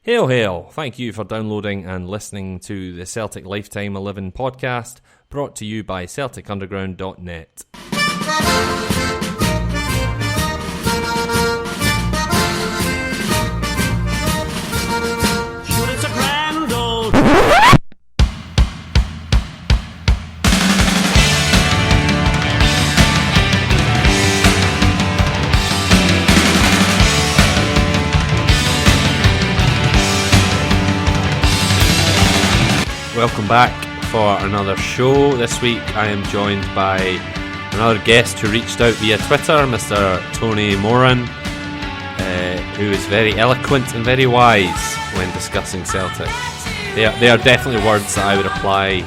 Hail, hail. Thank you for downloading and listening to the Celtic Lifetime 11 podcast, brought to you by CelticUnderground.net. Welcome back for another show. This week I am joined by another guest who reached out via Twitter, Mr. Antony Murray, who is very eloquent and very wise when discussing Celtic. They are definitely words that I would apply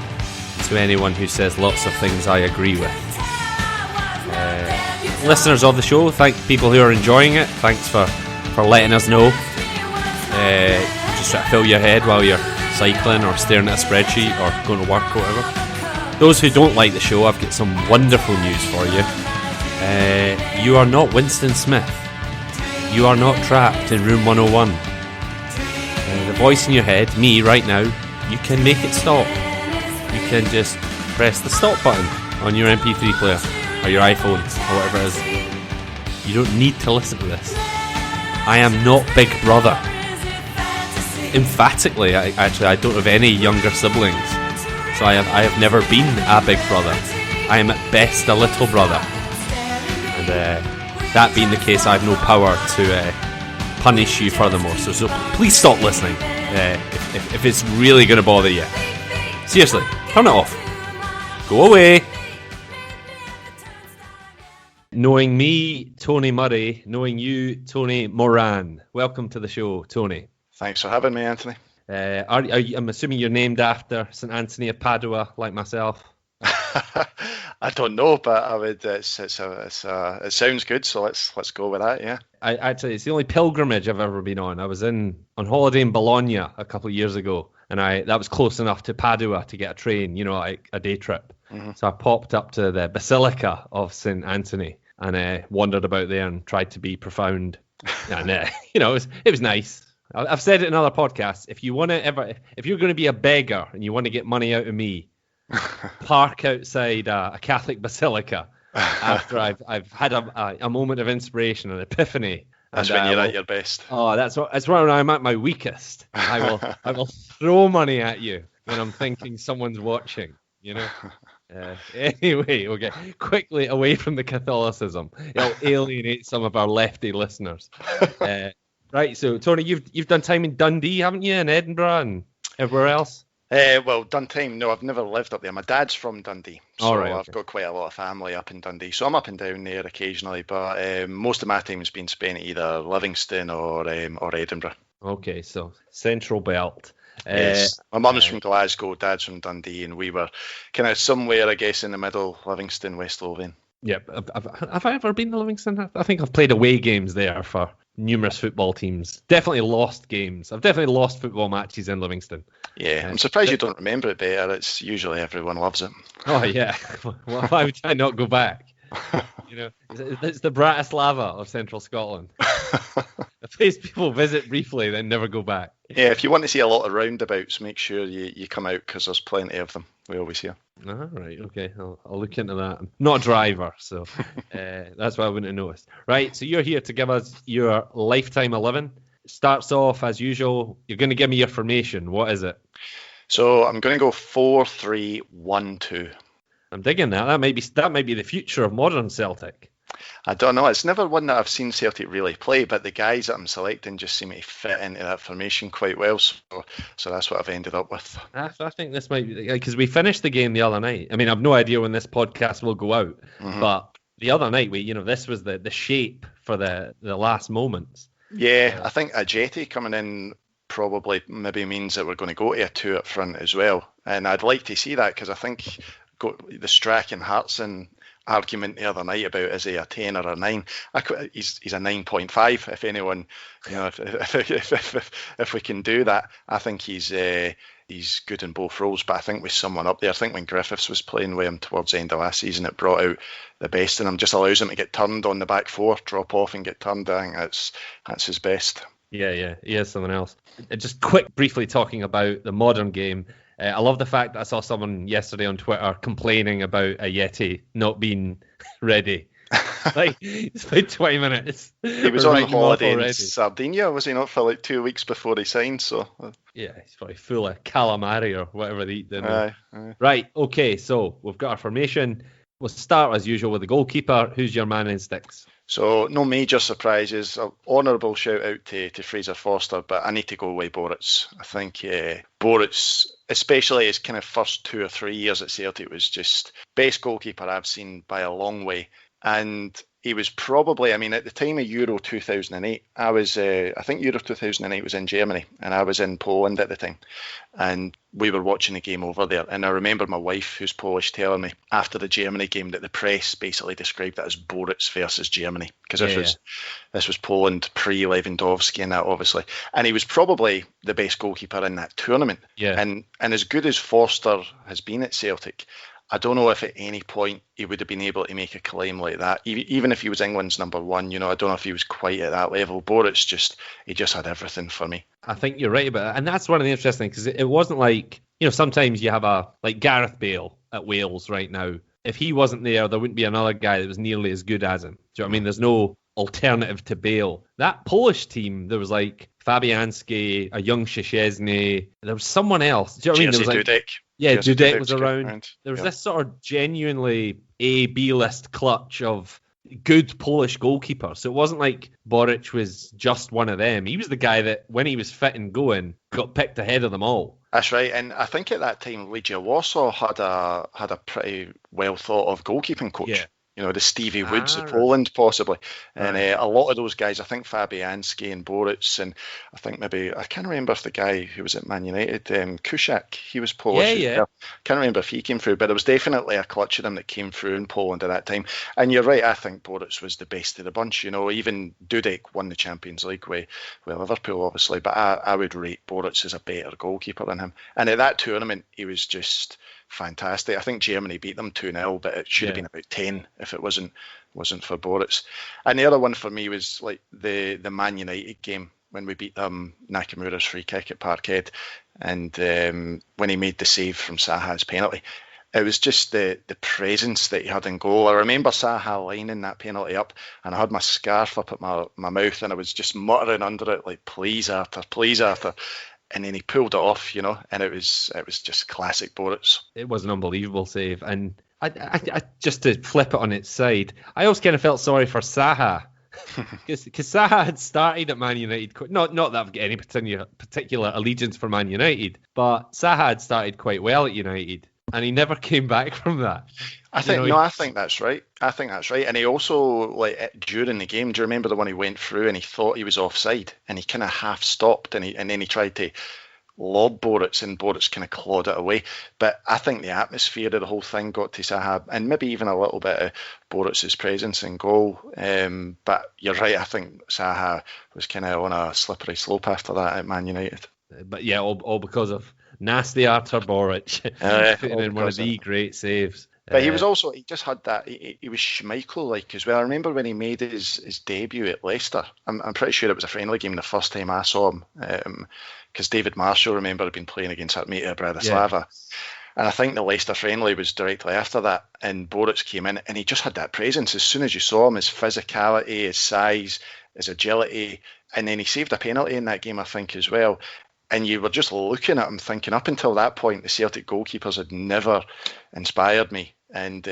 to anyone who says lots of things I agree with. Listeners of the show, thank people who are enjoying it. Thanks for letting us know. Just try to fill your head while you're cycling or staring at a spreadsheet or going to work or whatever. Those who don't like the show, I've got some wonderful news for you. You are not Winston Smith. You are not trapped in room 101. The voice in your head, me right now, you can make it stop. You can just press the stop button on your MP3 player or your iPhone or whatever it is. You don't need to listen to this. I am not Big Brother. Emphatically, I don't have any younger siblings, so I have never been a big brother. I am at best a little brother, and that being the case, I have no power to punish you furthermore. So please stop listening if it's really going to bother you. Seriously, turn it off. Go away. Knowing me, Antony Murray. Knowing you, Antony Murray. Welcome to the show, Tony. Thanks for having me, Anthony. I'm assuming you're named after St. Anthony of Padua, like myself. I don't know, but I would. It sounds good, so let's go with that. Yeah. It's the only pilgrimage I've ever been on. I was on holiday in Bologna a couple of years ago, and that was close enough to Padua to get a train, like a day trip. Mm-hmm. So I popped up to the Basilica of St. Anthony and wandered about there and tried to be profound, and it was nice. I've said it in other podcasts. If you're going to be a beggar and you want to get money out of me, park outside a Catholic basilica after I've had a moment of inspiration, an epiphany. That's when you're at your best. Oh, that's when I'm at my weakest. I will throw money at you when I'm thinking someone's watching. Anyway, we'll get quickly away from the Catholicism. It'll alienate some of our lefty listeners. Right, so Tony, you've done time in Dundee, haven't you, in Edinburgh and everywhere else? Well, done time. No, I've never lived up there. My dad's from Dundee, so right, okay. I've got quite a lot of family up in Dundee. So I'm up and down there occasionally, but most of my time has been spent either Livingston or Edinburgh. Okay, so Central Belt. Yes, my mum's from Glasgow, dad's from Dundee, and we were kind of somewhere, I guess, in the middle, Livingston, West Lothian. Yep. Have I ever been to Livingston? I think I've played away games there for numerous football teams. Definitely lost games. I've definitely lost football matches in Livingston. Yeah, I'm surprised you don't remember it better. It's usually everyone loves it. Oh yeah. Well, why would I not go back? It's the Bratislava of Central Scotland. A place people visit briefly, then never go back. Yeah, if you want to see a lot of roundabouts, make sure you come out because there's plenty of them. We always hear. Right, okay. I'll look into that. I'm not a driver, so that's why I wouldn't have noticed. Right, so you're here to give us your Lifetime 11. Starts off, as usual, you're going to give me your formation. What is it? So I'm going to go 4-3-1-2. I'm digging that. That might be the future of modern Celtic. I don't know. It's never one that I've seen Celtic really play, but the guys that I'm selecting just seem to fit into that formation quite well. So that's what I've ended up with. I think this might be because we finished the game the other night. I mean, I've no idea when this podcast will go out, but the other night this was the shape for the last moments. Yeah, I think Ajeti coming in probably maybe means that we're going to go to a 2 up front as well, and I'd like to see that because I think the Strachan Hartson argument the other night about is he a 10 or a 9? He's a 9.5. If anyone, if we can do that, I think he's good in both roles. But I think with someone up there, I think when Griffiths was playing with him towards the end of last season, it brought out the best in him. Just allows him to get turned on the back four, drop off and get turned. I think that's his best. Yeah, he is something else. Just briefly talking about the modern game. I love the fact that I saw someone yesterday on Twitter complaining about a Yeti not being ready. Like, it's been 20 minutes. He was on holiday in Sardinia, was he not, for like 2 weeks before he signed? So yeah, he's probably full of calamari or whatever they eat. Aye. Right, okay, so we've got our formation. We'll start as usual with the goalkeeper. Who's your man in sticks? So no major surprises. Honourable shout out to Fraser Forster, but I need to go with Boruc. I think Boruc, especially his kind of first 2 or 3 years at Celtic, was just best goalkeeper I've seen by a long way. And he was probably, I mean, at the time of Euro 2008, I think Euro 2008 was in Germany, and I was in Poland at the time. And we were watching the game over there. And I remember my wife, who's Polish, telling me after the Germany game that the press basically described it as Boruc versus Germany. Because this was Poland pre-Lewandowski and that, obviously. And he was probably the best goalkeeper in that tournament. Yeah. And as good as Forster has been at Celtic, I don't know if at any point he would have been able to make a claim like that. Even if he was England's number one, I don't know if he was quite at that level. Boruc he just had everything for me. I think you're right about that. And that's one of the interesting, because it wasn't like, sometimes you have like Gareth Bale at Wales right now. If he wasn't there wouldn't be another guy that was nearly as good as him. Do you know what I mean? There's no alternative to Bale. That Polish team, there was like Fabianski, a young Szczesny, there was someone else. Do you know what I mean? There was like Dudek. Yeah, Dudek was around. There was this sort of genuinely A-B list clutch of good Polish goalkeepers. So it wasn't like Boruc was just one of them. He was the guy that, when he was fit and going, got picked ahead of them all. That's right, and I think at that time Legia Warsaw had a pretty well thought of goalkeeping coach. Yeah. The Stevie Woods of Poland, possibly. And a lot of those guys, I think Fabianski and Boruc, and I think maybe, I can't remember if the guy who was at Man United, Kuszak, he was Polish. Yeah. Can't remember if he came through, but there was definitely a clutch of them that came through in Poland at that time. And you're right, I think Boruc was the best of the bunch. Even Dudek won the Champions League with Liverpool, obviously, but I would rate Boruc as a better goalkeeper than him. And at that tournament, he was just fantastic. I think Germany beat them 2-0, but it should have been about 10 if it wasn't for Boruc. And the other one for me was like the Man United game when we beat them, Nakamura's free kick at Parkhead, and when he made the save from Saha's penalty. It was just the presence that he had in goal. I remember Saha lining that penalty up, and I had my scarf up at my mouth, and I was just muttering under it like, please Arthur, please Arthur. And then he pulled it off, and it was just classic Boruc. It was an unbelievable save. And I just to flip it on its side, I always kind of felt sorry for Saha. Because Saha had started at Man United. Not that I've got any particular allegiance for Man United, but Saha had started quite well at United, and he never came back from that. I think that's right. And he also, during the game, do you remember the one he went through and he thought he was offside and he kind of half stopped and then he tried to lob Boruc and Boruc kind of clawed it away. But I think the atmosphere of the whole thing got to Saha, and maybe even a little bit of Boruc's presence in goal. But you're right, I think Saha was kind of on a slippery slope after that at Man United. But yeah, all because of nasty Artur Boruc putting in one of the great saves. But he was also, he just had that, he was Schmeichel-like as well. I remember when he made his debut at Leicester, I'm pretty sure it was a friendly game the first time I saw him, because David Marshall, remember, had been playing against Armenia Bratislava. Yeah. And I think the Leicester friendly was directly after that, and Boruc came in, and he just had that presence. As soon as you saw him, his physicality, his size, his agility, and then he saved a penalty in that game, I think, as well. And you were just looking at him thinking, up until that point, the Celtic goalkeepers had never inspired me. And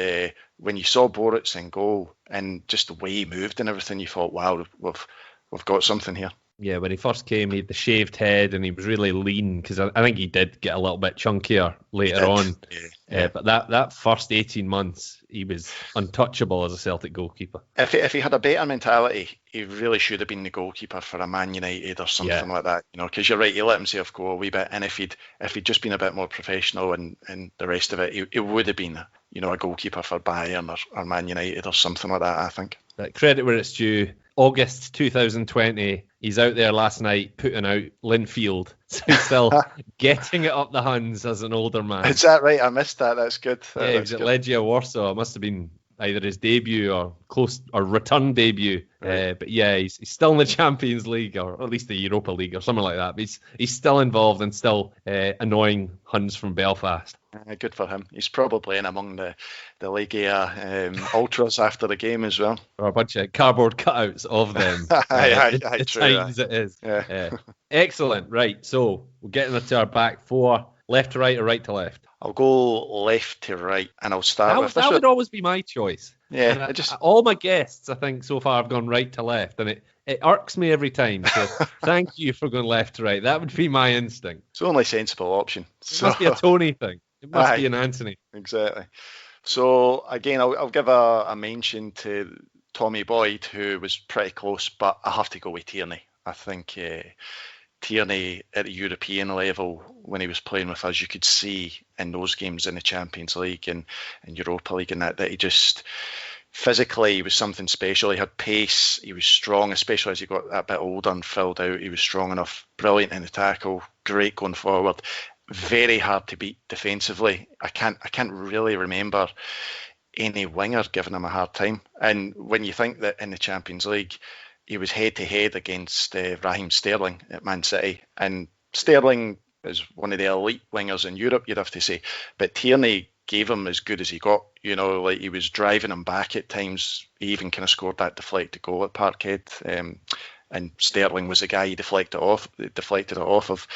when you saw Boruc in goal and just the way he moved and everything, you thought, wow, we've got something here. Yeah, when he first came, he had the shaved head and he was really lean, because I think he did get a little bit chunkier later on. Yeah. But that first 18 months, he was untouchable as a Celtic goalkeeper. If he had a better mentality, he really should have been the goalkeeper for a Man United or something like that. Because you're right, he let himself go a wee bit. And if he'd just been a bit more professional and the rest of it, he would have been a goalkeeper for Bayern or Man United or something like that, I think. But credit where it's due. August 2020, he's out there last night putting out Linfield. So he's still getting it up the Huns as an older man. Is that right? I missed that. That's good. Yeah, he was at Legia Warsaw. It must have been either his debut or close or return debut. Right. But yeah, he's still in the Champions League, or at least the Europa League or something like that. But he's still involved and still annoying Huns from Belfast. Good for him. He's probably in among the Ligia ultras after the game as well. Or a bunch of cardboard cutouts of them. Aye, true. Times it is. Yeah. Excellent. Right, so we're getting into our back four. Left to right or right to left? I'll go left to right, and I'll start with this. That would always be my choice. Yeah, all my guests, I think, so far have gone right to left, and it irks me every time. So thank you for going left to right. That would be my instinct. It's the only sensible option. It must be a Tony thing. It must be an Antony. Exactly. So again, I'll give a mention to Tommy Boyd, who was pretty close, but I have to go with Tierney. I think Tierney at the European level, when he was playing with us, you could see in those games in the Champions League and Europa League and that he just physically, he was something special. He had pace, he was strong, especially as he got a bit older and filled out. He was strong enough, brilliant in the tackle, great going forward, very hard to beat defensively. I can't really remember any winger giving him a hard time. And when you think that in the Champions League, he was head-to-head against Raheem Sterling at Man City. And Sterling is one of the elite wingers in Europe, you'd have to say. But Tierney gave him as good as he got. You know, like he was driving him back at times. He even kind of scored that deflected goal at Parkhead. And Sterling was the guy he deflected it off of.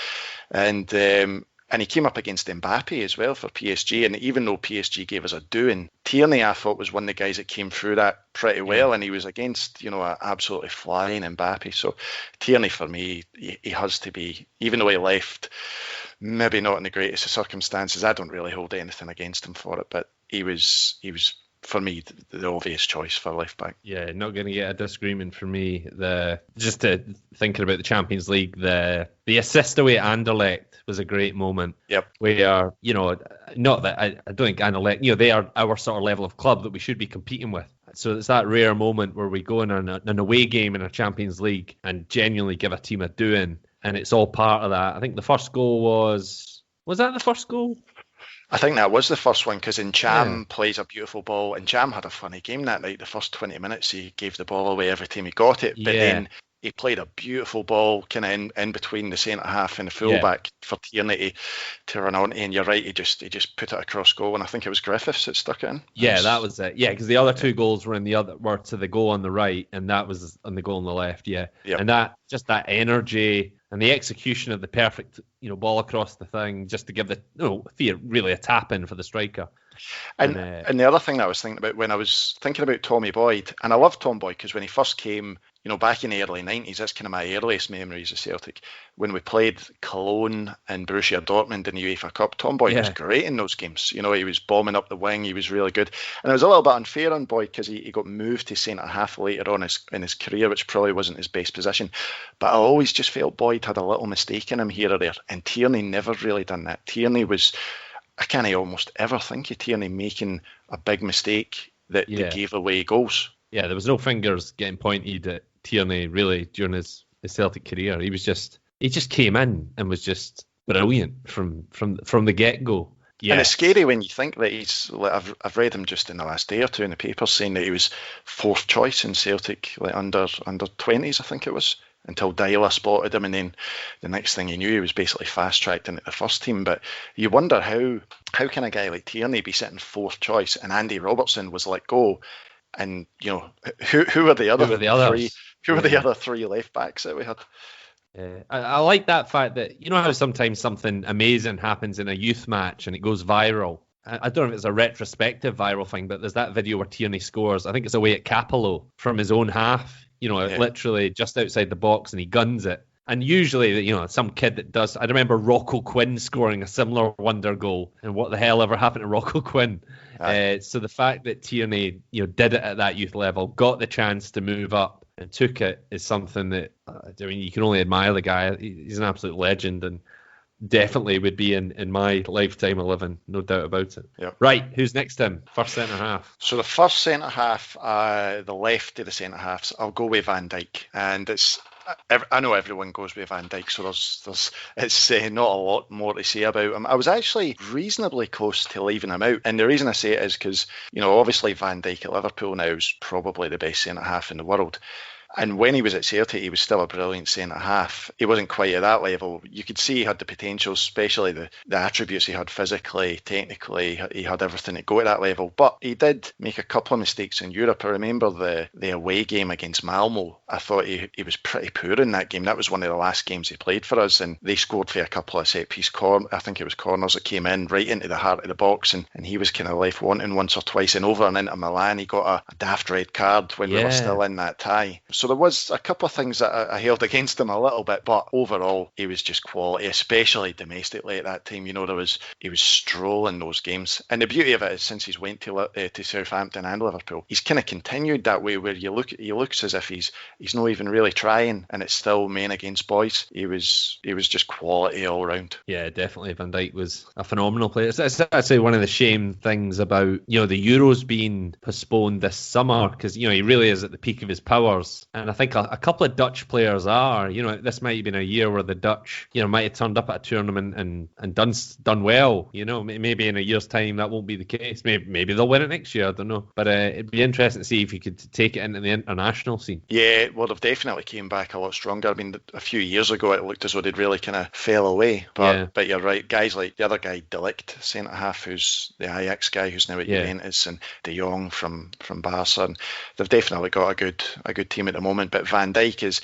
And he came up against Mbappe as well for PSG. And even though PSG gave us a doing, Tierney, I thought, was one of the guys that came through that pretty well. And he was against, an absolutely flying Mbappe. So Tierney, for me, he has to be, even though he left, maybe not in the greatest of circumstances. I don't really hold anything against him for it. But he was for me, the obvious choice for left back. Yeah, not going to get a disagreement for me. Thinking about the Champions League, the assist away at Anderlecht was a great moment. Yep. Where, not that I don't think Anderlecht, they are our sort of level of club that we should be competing with. So it's that rare moment where we go in on an away game in a Champions League and genuinely give a team a doing, and it's all part of that. I think the first goal was that the first goal? I think that was the first one, because Cham plays a beautiful ball, and Cham had a funny game that night. The first 20 minutes, he gave the ball away every time he got it, but then he played a beautiful ball kind of in between the centre half and the fullback for Tierney to run on. And you're right, he just put it across goal, and I think it was Griffiths that stuck it in. Yeah, that was it. Yeah, because the other two goals were to the goal on the right, and that was on the goal on the left. Yeah, yep. And that energy and the execution of the perfect ball across the thing, just to give really a tap in for the striker. And the other thing that I was thinking about when I was thinking about Tommy Boyd, and I love Tom Boyd because when he first came, back in the early 90s, that's kind of my earliest memories of Celtic. When we played Cologne and Borussia Dortmund in the UEFA Cup, Tom Boyd was great in those games. He was bombing up the wing, he was really good. And it was a little bit unfair on Boyd because he got moved to centre half later on in his career, which probably wasn't his best position. But I always just felt Boyd had a little mistake in him here or there, and Tierney never really done that. Tierney was... I can't almost ever think of Tierney making a big mistake that gave away goals. Yeah, there was no fingers getting pointed at Tierney really during his Celtic career. He just came in and was just brilliant from the get-go. Yes. And it's scary when you think that he's. I've read him just in the last day or two in the paper saying that he was fourth choice in Celtic, under 20s, I think it was, until Dyla spotted him, and then the next thing he knew, he was basically fast-tracked into the first team. But you wonder how can a guy like Tierney be sitting fourth choice and Andy Robertson was let go, and who were the other three? Who were the other three left backs that we had? I like that fact that how sometimes something amazing happens in a youth match and it goes viral. I don't know if it's a retrospective viral thing, but there's that video where Tierney scores. I think it's away at Capello from his own half. Literally just outside the box, and he guns it. And usually, some kid that does. I remember Rocco Quinn scoring a similar wonder goal, and what the hell ever happened to Rocco Quinn? So the fact that Tierney, did it at that youth level, got the chance to move up and took it, is something that you can only admire the guy. He's an absolute legend, and definitely would be in my lifetime of living, no doubt about it. Yep. Right, who's next to him? First centre half. So the first centre half, the left of the centre halves, I'll go with Van Dijk, and it's I know everyone goes with Van Dijk, so it's not a lot more to say about him. I was actually reasonably close to leaving him out, and the reason I say it is because obviously Van Dijk at Liverpool now is probably the best centre half in the world. And when he was at Celtic, he was still a brilliant centre-half. He wasn't quite at that level. You could see he had the potential, especially the attributes he had physically, technically. He had everything to go at that level. But he did make a couple of mistakes in Europe. I remember the away game against Malmo. I thought he was pretty poor in that game. That was one of the last games he played for us, and they scored for a couple of set-piece I think it was corners that came in right into the heart of the box, and he was kind of left wanting once or twice. And over and into Milan, he got a daft red card when we were still in that tie. So there was a couple of things that I held against him a little bit, but overall he was just quality, especially domestically at that time. He was strolling those games, and the beauty of it is since he's went to Southampton and Liverpool, he's kind of continued that way where he looks as if he's not even really trying, and it's still men against boys. He was just quality all round. Yeah, definitely. Van Dijk was a phenomenal player. It's actually one of the shame things about the Euros being postponed this summer, because he really is at the peak of his powers, and I think a couple of Dutch players are. This might have been a year where the Dutch, might have turned up at a tournament and done well. Maybe in a year's time that won't be the case. Maybe they'll win it next year. I don't know. But it'd be interesting to see if you could take it into the international scene. Yeah, well, they've definitely came back a lot stronger. I mean, a few years ago it looked as though they'd really kind of fell away. But you're right. Guys like the other guy, De Ligt, centre half, who's the Ajax guy, who's now at Juventus, and De Jong from Barca, and they've definitely got a good team at the moment. But Van Dijk is,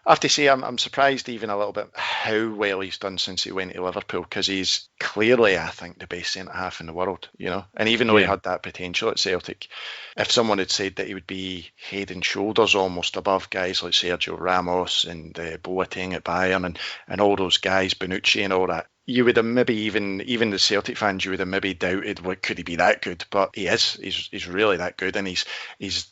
I have to say, I'm surprised even a little bit how well he's done since he went to Liverpool, because he's clearly, I think, the best centre-half in the world, And even though he had that potential at Celtic, if someone had said that he would be head and shoulders almost above guys like Sergio Ramos and Boateng at Bayern and all those guys, Bonucci and all that, you would have maybe even the Celtic fans, you would have maybe doubted, what could he be that good? But he is. He's really that good, and he's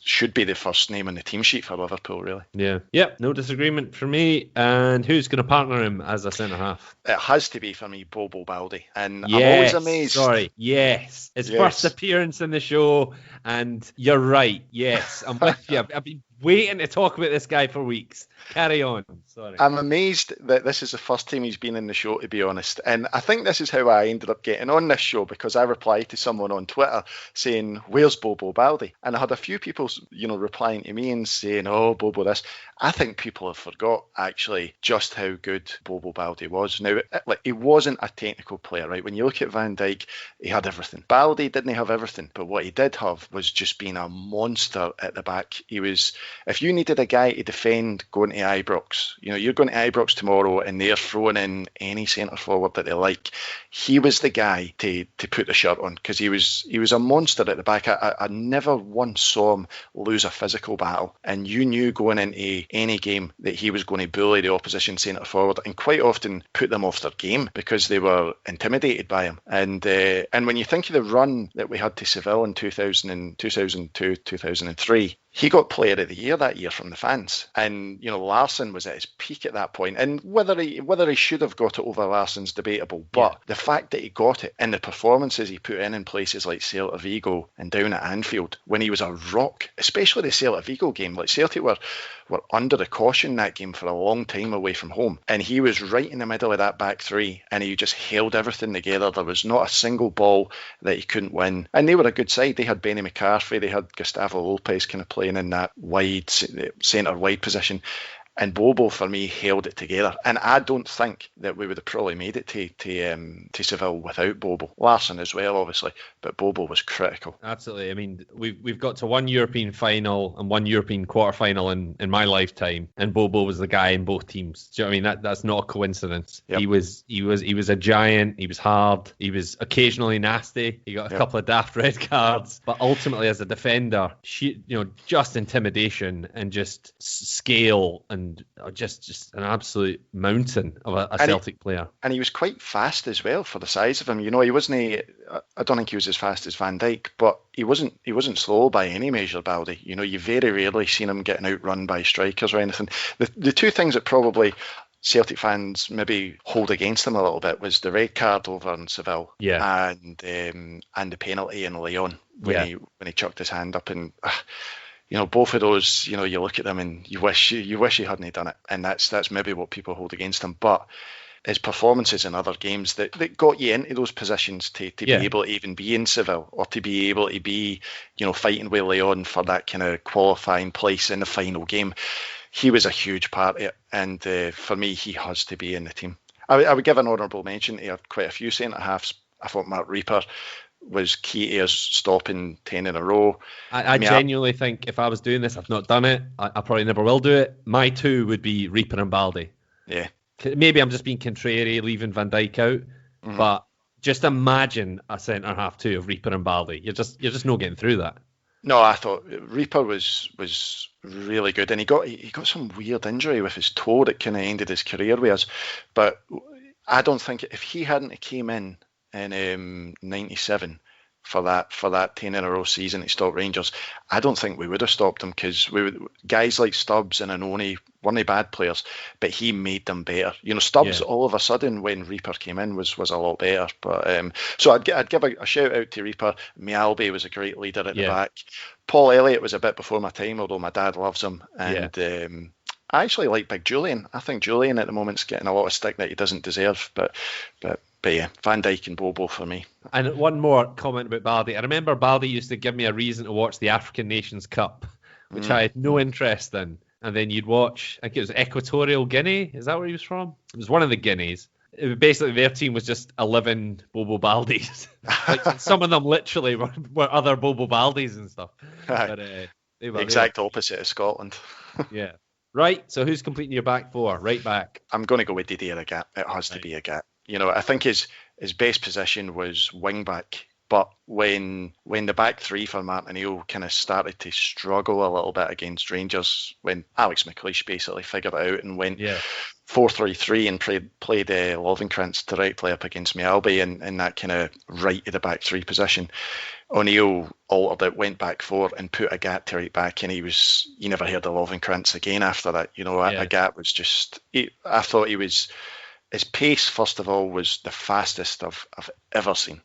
should be the first name on the team sheet for Liverpool, really. Yeah. No disagreement for me. And who's going to partner him as a centre half? It has to be for me, Bobo Baldi, and I'm always amazed. His first appearance in the show, and you're right. Yes, I'm with you. I've been waiting to talk about this guy for weeks. Carry on. Sorry. I'm amazed that this is the first time he's been in the show, to be honest. And I think this is how I ended up getting on this show, because I replied to someone on Twitter saying, "Where's Bobo Baldi?" And I had a few people, replying to me and saying, "Oh, Bobo this." I think people have forgot, actually, just how good Bobo Baldi was. Now, he wasn't a technical player, right? When you look at Van Dijk, he had everything. Baldi didn't have everything, but what he did have was just being a monster at the back. He was, if you needed a guy to defend going to Ibrox, you're going to Ibrox tomorrow and they're throwing in any centre forward that they like, he was the guy to put the shirt on, because he was a monster at the back. I never once saw him lose a physical battle, and you knew going into any game that he was going to bully the opposition centre forward and quite often put them off their game because they were intimidated by him. And when you think of the run that we had to Seville in 2002, 2003, he got Player of the Year that year from the fans, and Larsson was at his peak at that point. And whether he should have got it over Larsson's debatable, but the fact that he got it and the performances he put in places like Celta Vigo and down at Anfield when he was a rock, especially the Celta Vigo game, like Celtic were under the caution that game for a long time away from home, and he was right in the middle of that back three, and he just held everything together. There was not a single ball that he couldn't win, and they were a good side. They had Benny McCarthy, they had Gustavo Lopez kind of playing in that wide centre wide position, and Bobo for me held it together. And I don't think that we would have probably made it to Seville without Bobo. Larsson as well, obviously, but Bobo was critical. Absolutely. I mean, we've got to one European final and one European quarter-final in my lifetime, and Bobo was the guy in both teams. Do you know what I mean? That's not a coincidence. Yep. He was a giant. He was hard. He was occasionally nasty. He got a couple of daft red cards, but ultimately as a defender, just intimidation and just scale and just an absolute mountain of a Celtic player. And he was quite fast as well for the size of him. He wasn't. I don't think he was as fast as Van Dijk, but he wasn't slow by any measure, Baldi. You very rarely seen him getting outrun by strikers or anything. The two things that probably Celtic fans maybe hold against him a little bit was the red card over in Seville, and the penalty in Lyon when he chucked his hand up, and both of those, you look at them and you wish he hadn't done it, and that's maybe what people hold against him. But his performances in other games that got you into those positions to be able to even be in Seville, or to be able to be, fighting with Leon for that kind of qualifying place in the final game. He was a huge part of it, and for me, he has to be in the team. I would give an honourable mention to quite a few centre-halves. I thought Mark Reaper was key to us stopping 10 in a row. I genuinely think if I was doing this, I've not done it, I probably never will do it. My two would be Reaper and Baldy. Yeah. Maybe I'm just being contrary, leaving Van Dijk out, but just imagine a centre-half two of Reaper and Baldy. You're just not getting through that. No, I thought Reaper was really good, and he got some weird injury with his toe that kind of ended his career with us. But I don't think if he hadn't came in 97 for that 10 in a row season to stop Rangers, I don't think we would have stopped them, because guys like Stubbs and Anoni weren't bad players, but he made them better. Stubbs all of a sudden when Reaper came in was a lot better. But so I'd give a shout out to Reaper. Mialbi was a great leader at the back. Paul Elliott was a bit before my time, although my dad loves him. And I actually like Big Julian. I think Julian at the moment's getting a lot of stick that he doesn't deserve. But yeah, Van Dijk and Bobo for me. And one more comment about Baldy. I remember Baldy used to give me a reason to watch the African Nations Cup, which I had no interest in. And then you'd watch, I think it was Equatorial Guinea. Is that where he was from? It was one of the Guineas. Basically, their team was just 11 Bobo Baldis. Some of them literally were other Bobo Baldis and stuff. But, exact opposite of Scotland. Yeah. Right, so who's completing your back four? Right back. I'm going to go with Didier Agat. It has to be Agat. I think his best position was wing back, but when the back three for Martin O'Neill kind of started to struggle a little bit against Rangers, when Alex McLeish basically figured it out and went 4-3-3 and played Lovenkrantz directly up against Mialbi in that kind of right of the back three position, O'Neill altered it, went back four and put Agat to right back, and you never heard of Lovenkrantz again after that. Agat was just, I thought his pace, first of all, was the fastest I've ever seen.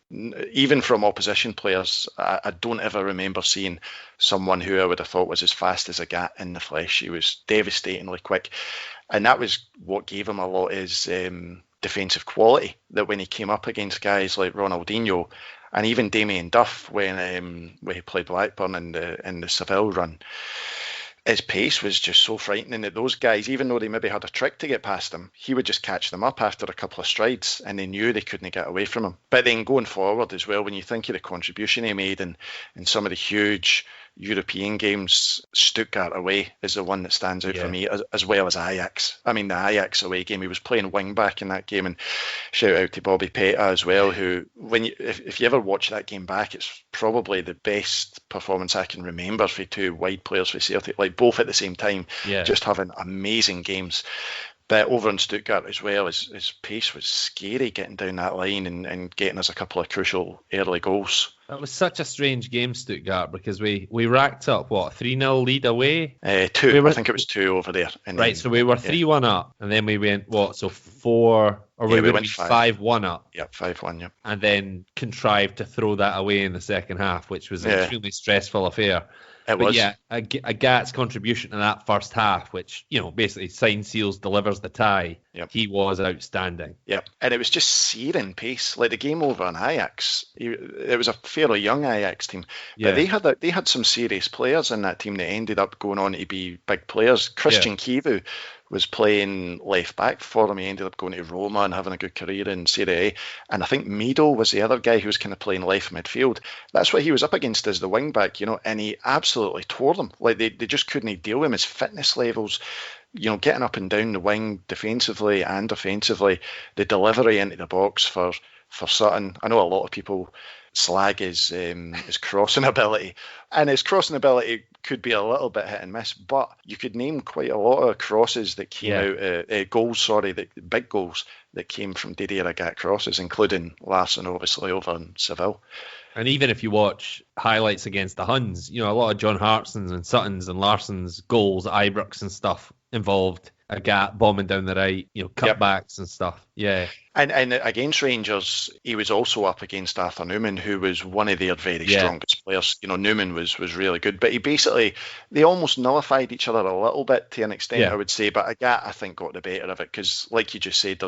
Even from opposition players, I don't ever remember seeing someone who I would have thought was as fast as Agat in the flesh. He was devastatingly quick. And that was what gave him a lot of his defensive quality, that when he came up against guys like Ronaldinho and even Damien Duff when he played Blackburn in the Seville run, his pace was just so frightening that those guys, even though they maybe had a trick to get past him, he would just catch them up after a couple of strides, and they knew they couldn't get away from him. But then going forward as well, when you think of the contribution he made in some of the huge European games, Stuttgart away is the one that stands out for me, as well as Ajax. I mean, the Ajax away game, he was playing wing back in that game, and shout out to Bobby Petta as well, who, if you ever watch that game back, it's probably the best performance I can remember for two wide players for Celtic, like both at the same time, just having amazing games. But over in Stuttgart as well, his pace was scary getting down that line and getting us a couple of crucial early goals. That was such a strange game, Stuttgart, because we racked up, 3-0 lead away? I think it was 2 over there. Right, so we were 3-1 up, and then we went, 4, or we went 5-1 up? Yeah, 5-1, yeah. And then contrived to throw that away in the second half, which was an extremely stressful affair. It was. Yeah, Agat's contribution in that first half, which, basically signs, seals, delivers the tie, he was outstanding. Yeah, and it was just searing pace. Like the game over on Ajax, it was a fairly young Ajax team, but they had some serious players in that team that ended up going on to be big players. Christian Kivu was playing left back for them. He ended up going to Roma and having a good career in Serie A. And I think Mido was the other guy who was kind of playing left midfield. That's what he was up against as the wing back, and he absolutely tore them. Like they just couldn't deal with him. His fitness levels, getting up and down the wing defensively and offensively, the delivery into the box for Sutton. I know a lot of people slag his crossing ability, and his crossing ability could be a little bit hit and miss, but you could name quite a lot of crosses that came out, big goals that came from Didier Agat crosses, including Larsson obviously over in Seville. And even if you watch highlights against the Huns, a lot of John Hartson's and Sutton's and Larsson's goals, Ibrox and stuff involved Agat bombing down the right, cutbacks and stuff. Yeah. And against Rangers, he was also up against Arthur Newman, who was one of their very strongest players. Newman was really good, but they almost nullified each other a little bit to an extent, I would say. But Agat, I think, got the better of it because, like you just said,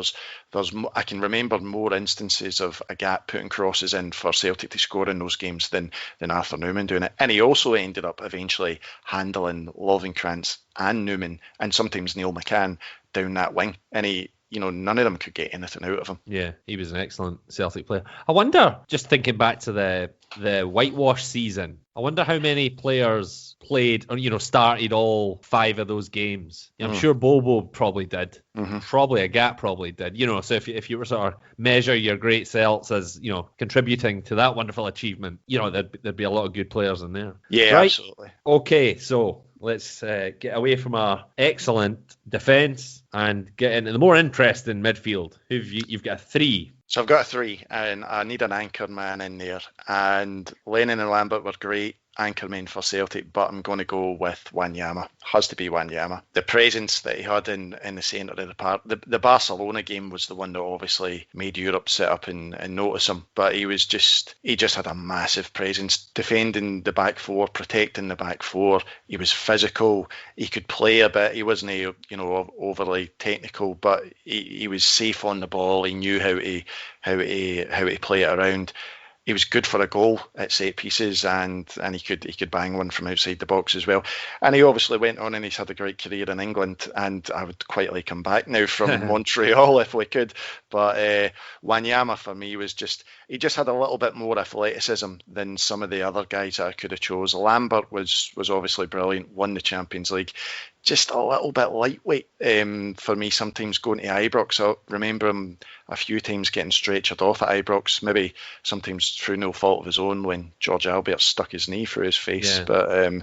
I can remember more instances of Agat putting crosses in for Celtic to score in those games than Arthur Newman doing it. And he also ended up eventually handling Lovenkrantz and Newman and sometimes Neil McCann down that wing. And none of them could get anything out of him. Yeah, he was an excellent Celtic player. I wonder, just thinking back to the whitewash season, I wonder how many players played or started all 5 of those games. I'm sure Bobo probably did. Mm-hmm. Probably Agat probably did. So if you were sort of measure your great Celts as contributing to that wonderful achievement, there'd be a lot of good players in there. Yeah, right? Absolutely. Okay, so let's get away from our excellent defence and get into the more interesting midfield. You've got 3. So I've got a 3, and I need an anchor man in there. And Lennon and Lambert were great anchor men for Celtic, but I'm going to go with Wanyama. Has to be Wanyama. The presence that he had in the centre of the park. The Barcelona game was the one that obviously made Europe sit up and notice him. But he just had a massive presence, defending the back 4, protecting the back 4. He was physical. He could play a bit. He wasn't overly technical, but he was safe on the ball. He knew how to play it around. He was good for a goal at set pieces, and he could bang one from outside the box as well. And he obviously went on and he's had a great career in England, and I would quite like him back now from Montreal if we could. But Wanyama for me he just had a little bit more athleticism than some of the other guys that I could have chose. Lambert was obviously brilliant, won the Champions League. Just a little bit lightweight for me sometimes going to Ibrox. I remember him a few times getting stretchered off at Ibrox, maybe sometimes through no fault of his own when George Albert stuck his knee through his face. Yeah.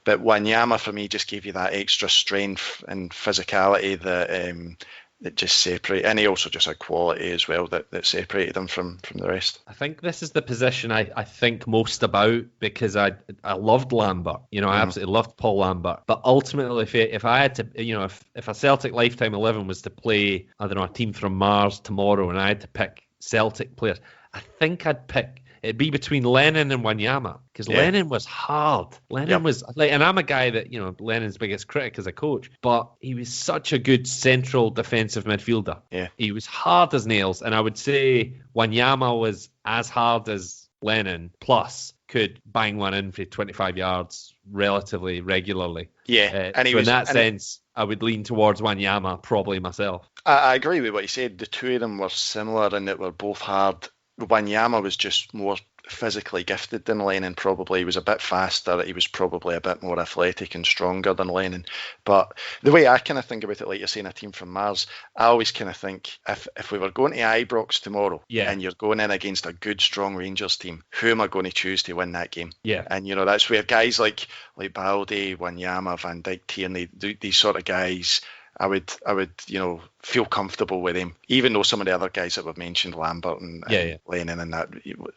But Wanyama for me just gave you that extra strength and physicality that just separate, and he also just had quality as well that separated him from the rest. I think this is the position I think most about because I loved Lambert. I absolutely loved Paul Lambert. But ultimately, if I had to, if a Celtic Lifetime 11 was to play, I don't know, a team from Mars tomorrow, and I had to pick Celtic players, I think I'd pick. It'd be between Lennon and Wanyama because Lennon was hard. Lennon was like, and I'm a guy that Lennon's biggest critic as a coach, but he was such a good central defensive midfielder. Yeah, he was hard as nails, and I would say Wanyama was as hard as Lennon, plus could bang one in for 25 yards relatively regularly. Yeah, and in that sense, I would lean towards Wanyama probably myself. I agree with what you said. The two of them were similar in that were both hard. Wanyama was just more physically gifted than Lennon, probably. He was a bit faster. He was probably a bit more athletic and stronger than Lennon. But the way I kind of think about it, like you're saying, a team from Mars, I always kind of think if we were going to Ibrox tomorrow and you're going in against a good, strong Rangers team, who am I going to choose to win that game? Yeah. And, that's where guys like Balde, Wanyama, Van Dijk, Tierney, these sort of guys, I would feel comfortable with him, even though some of the other guys that we've mentioned, Lambert and Lennon and that,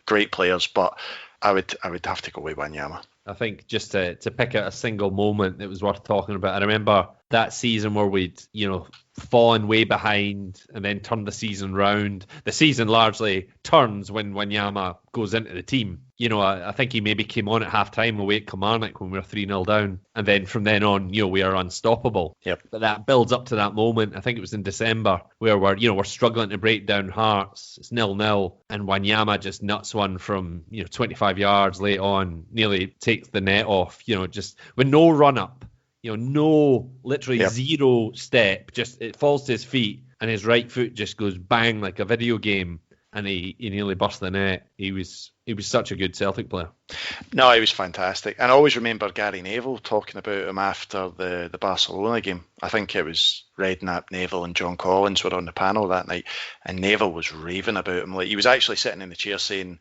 great players, but I would have to go with Wanyama. I think just to pick out a single moment that was worth talking about, I remember that season where we'd, fallen way behind and then turned the season round. The season largely turns when Wanyama goes into the team. I think he maybe came on at half-time away at Kilmarnock when we were 3-0 down. And then from then on, we are unstoppable. Yep. But that builds up to that moment. I think it was in December where we're struggling to break down Hearts. It's 0-0. And Wanyama just nuts one from, 25 yards late on, nearly takes the net off, just with no run-up. Literally zero step, just it falls to his feet and his right foot just goes bang like a video game, and he nearly burst the net. He was such a good Celtic player. No, he was fantastic. And I always remember Gary Neville talking about him after the Barcelona game. I think it was Redknapp, Neville and John Collins were on the panel that night, and Neville was raving about him. Like, he was actually sitting in the chair saying,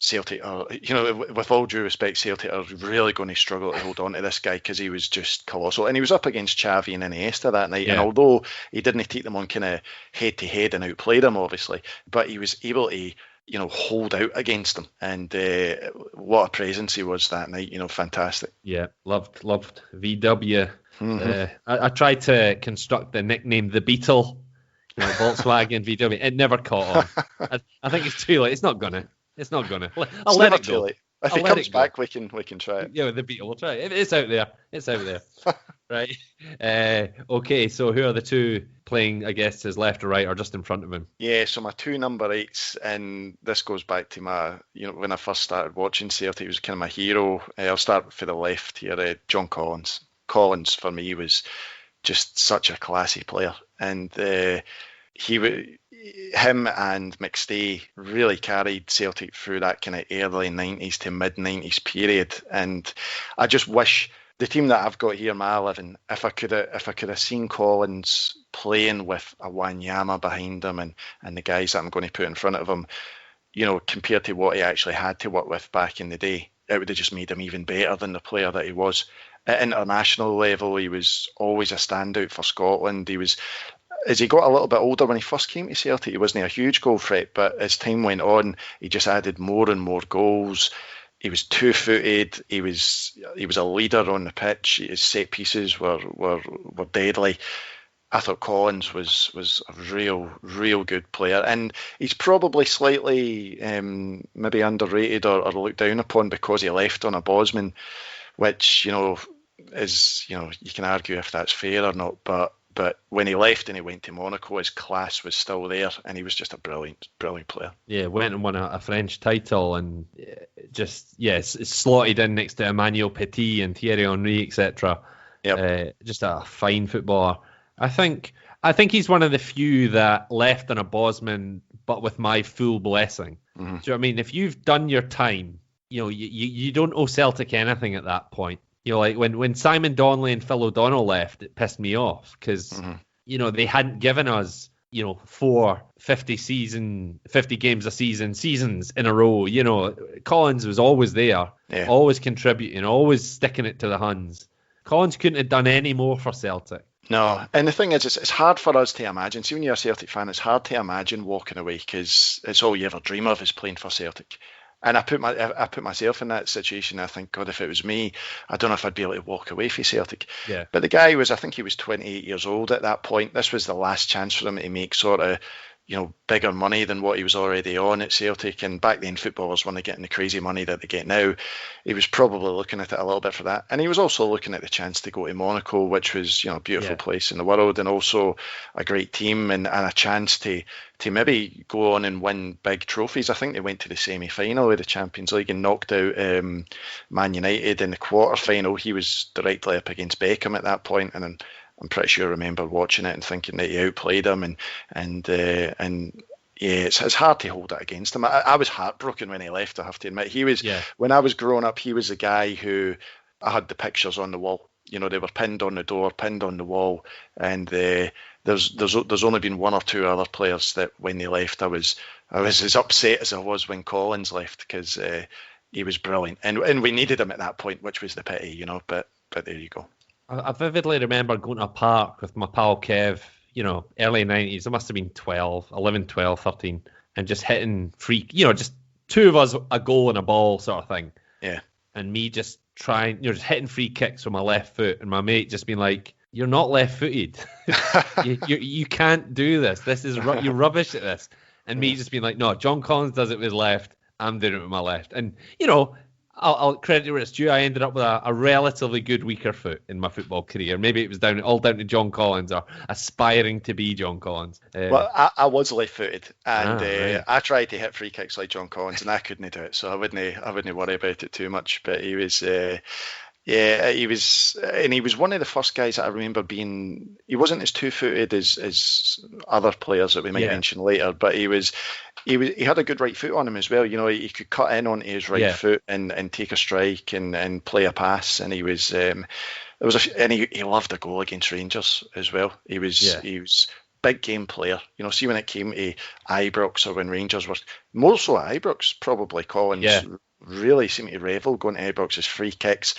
Celtic are, with all due respect, Celtic are really going to struggle to hold on to this guy because he was just colossal. And he was up against Xavi and Iniesta that night. Yeah. And although he didn't take them on kind of head-to-head and outplay them, obviously, but he was able to, hold out against them. And what a presence he was that night, fantastic. Yeah, loved VW. Mm-hmm. I tried to construct the nickname The Beetle. Like Volkswagen, VW. It never caught on. I think it's too late. It's not gonna. I'll It's let never it too go. late. If I'll it let comes it go. back, we can try it. Yeah, with the Beetle, we'll try it. It's out there. It's out there. Right. Okay, so who are the two playing, I guess, his left or right or just in front of him? Yeah, so my two number eights, and this goes back to when I first started watching Celtic, he was kind of my hero. I'll start for the left here, John Collins. Collins, for me, was just such a classy player. And him and McStay really carried Celtic through that kind of early 90s to mid 90s period. And I just wish the team that I've got here, my 11, if I could have seen Collins playing with a Wanyama behind him and the guys that I'm going to put in front of him, compared to what he actually had to work with back in the day, it would have just made him even better than the player that he was. At international level, he was always a standout for Scotland. As he got a little bit older, when he first came to Celtic, he wasn't a huge goal threat, but as time went on, he just added more and more goals. He was two-footed. He was a leader on the pitch. His set pieces were deadly. I thought Collins was a real good player, and he's probably slightly maybe underrated or looked down upon because he left on a Bosman, which is you can argue if that's fair or not, but when he left and he went to Monaco, his class was still there, and he was just a brilliant player. Yeah, went and won a French title, and slotted in next to Emmanuel Petit and Thierry Henry, etc. Yep. Just a fine footballer. I think he's one of the few that left on a Bosman, but with my full blessing. Mm-hmm. Do you know what I mean? If you've done your time, you don't owe Celtic anything at that point. Like when Simon Donnelly and Phil O'Donnell left, it pissed me off because, they hadn't given us, 50 games a seasons in a row. Collins was always there, always contributing, always sticking it to the Huns. Collins couldn't have done any more for Celtic. No, and the thing is, it's hard for us to imagine. See, when you're a Celtic fan, it's hard to imagine walking away because it's all you ever dream of is playing for Celtic. And I put myself in that situation. I think, God, if it was me, I don't know if I'd be able to walk away from Celtic. Yeah. But the guy I think he was 28 years old at that point. This was the last chance for him to make sort of, bigger money than what he was already on at Celtic. And back then, footballers weren't getting the crazy money that they get now. He was probably looking at it a little bit for that. And he was also looking at the chance to go to Monaco, which was, a beautiful place in the world, and also a great team and a chance to maybe go on and win big trophies. I think they went to the semi-final of the Champions League and knocked out Man United in the quarter-final. He was directly up against Beckham at that point, and I'm pretty sure I remember watching it and thinking that he outplayed him, and it's hard to hold it against him. I was heartbroken when he left, I have to admit. He was when I was growing up, he was the guy who I had the pictures on the wall. They were pinned on the door, pinned on the wall, and there's only been one or two other players that when they left, I was as upset as I was when Collins left because he was brilliant, and we needed him at that point, which was the pity, But there you go. I vividly remember going to a park with my pal Kev, early 90s. It must have been 11, 12, 13, and just hitting free, just two of us, a goal and a ball sort of thing. Yeah. And me just trying, just hitting free kicks with my left foot, and my mate just being like, "You're not left-footed. you can't do this. You're rubbish at this." And me just being like, "No, John Collins does it with his left. I'm doing it with my left." And I'll credit where it's due. I ended up with a relatively good weaker foot in my football career. Maybe it was all down to John Collins or aspiring to be John Collins. Well, I was left-footed, and right. I tried to hit free kicks like John Collins, and I couldn't do it. So I wouldn't worry about it too much. But he was. He was one of the first guys that I remember being. He wasn't as two-footed as other players that we might mention later, but he had a good right foot on him as well. He could cut in onto his right foot and take a strike and play a pass, and he loved a goal against Rangers as well. He was big game player. See when it came to Ibrox or when Rangers were more so at Ibrox, probably Collins really seemed to revel going to Ibrox's free kicks.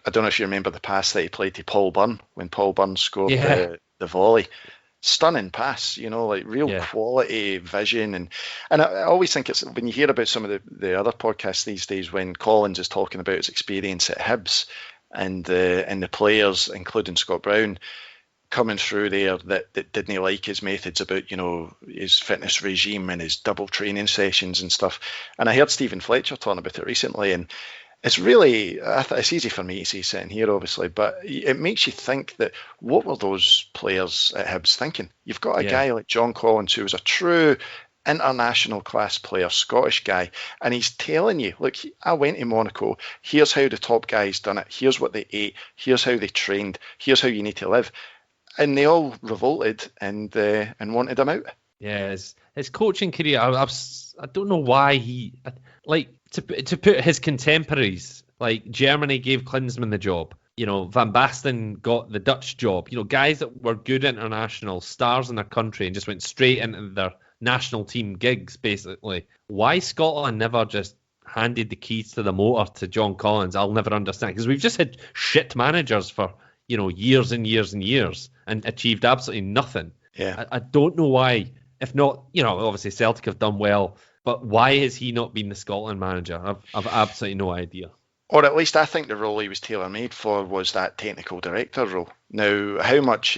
I don't know if you remember the pass that he played to Paul Byrne when Paul Byrne scored the volley. Stunning pass, like real quality vision. And I always think it's when you hear about some of the other podcasts these days when Collins is talking about his experience at Hibs and the players, including Scott Brown, coming through there that didn't like his methods about, his fitness regime and his double training sessions and stuff. And I heard Stephen Fletcher talking about it recently, and it's really, it's easy for me to say sitting here, obviously, but it makes you think that what were those players at Hibs thinking? You've got a guy like John Collins who was a true international class player, Scottish guy, and he's telling you, look, I went to Monaco, here's how the top guys done it, here's what they ate, here's how they trained, here's how you need to live. And they all revolted and wanted him out. Yeah, his coaching career, I don't know why he, like, to put his contemporaries, like Germany gave Klinsmann the job. Van Basten got the Dutch job. Guys that were good international stars in their country and just went straight into their national team gigs, basically. Why Scotland never just handed the keys to the motor to John Collins, I'll never understand. Because we've just had shit managers for, years and years and years and achieved absolutely nothing. Yeah. I don't know why. If not, obviously Celtic have done well, but why has he not been the Scotland manager? I've absolutely no idea. Or at least I think the role he was tailor-made for was that technical director role. Now, how much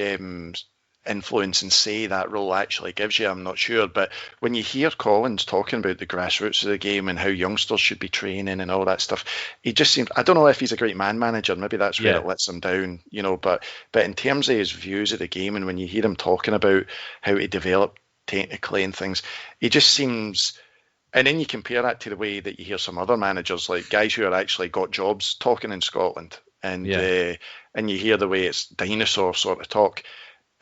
influence and say that role actually gives you, I'm not sure. But when you hear Collins talking about the grassroots of the game and how youngsters should be training and all that stuff, he just seems, I don't know if he's a great man manager, maybe that's where it lets him down, but in terms of his views of the game, and when you hear him talking about how to develop technically and things, he just seems... And then you compare that to the way that you hear some other managers, like guys who are actually got jobs, talking in Scotland, and you hear the way it's dinosaur sort of talk.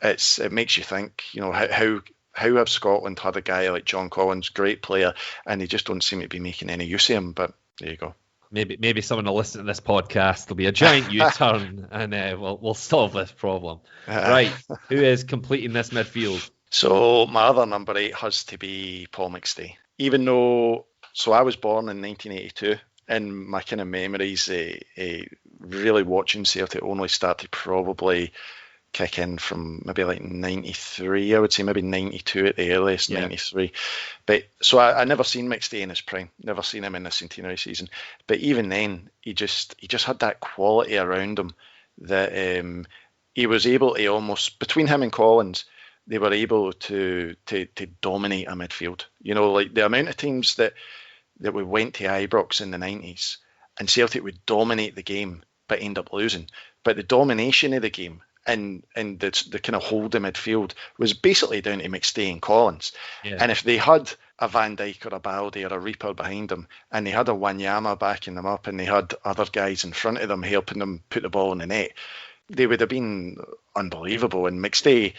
It makes you think, how have Scotland had a guy like John Collins, great player, and they just don't seem to be making any use of him. But there you go. Maybe someone will listen to this podcast. There'll be a giant U-turn, and we'll solve this problem. Right, who is completing this midfield? So my other number 8 has to be Paul McStay. Even though, so I was born in 1982, and my kind of memories, really watching Celtic only started probably kick in from maybe like 93, I would say, maybe 92 at the earliest, 93. But so I never seen McStay in his prime, never seen him in the centenary season. But even then, he just had that quality around him that he was able to almost, between him and Collins, they were able to dominate a midfield. Like the amount of teams that we went to Ibrox in the 90s and Celtic would dominate the game but end up losing. But the domination of the game and the kind of hold of midfield was basically down to McStay and Collins. Yeah. And if they had a Van Dijk or a Baldy or a Reaper behind them, and they had a Wanyama backing them up, and they had other guys in front of them helping them put the ball in the net, they would have been unbelievable. And McStay...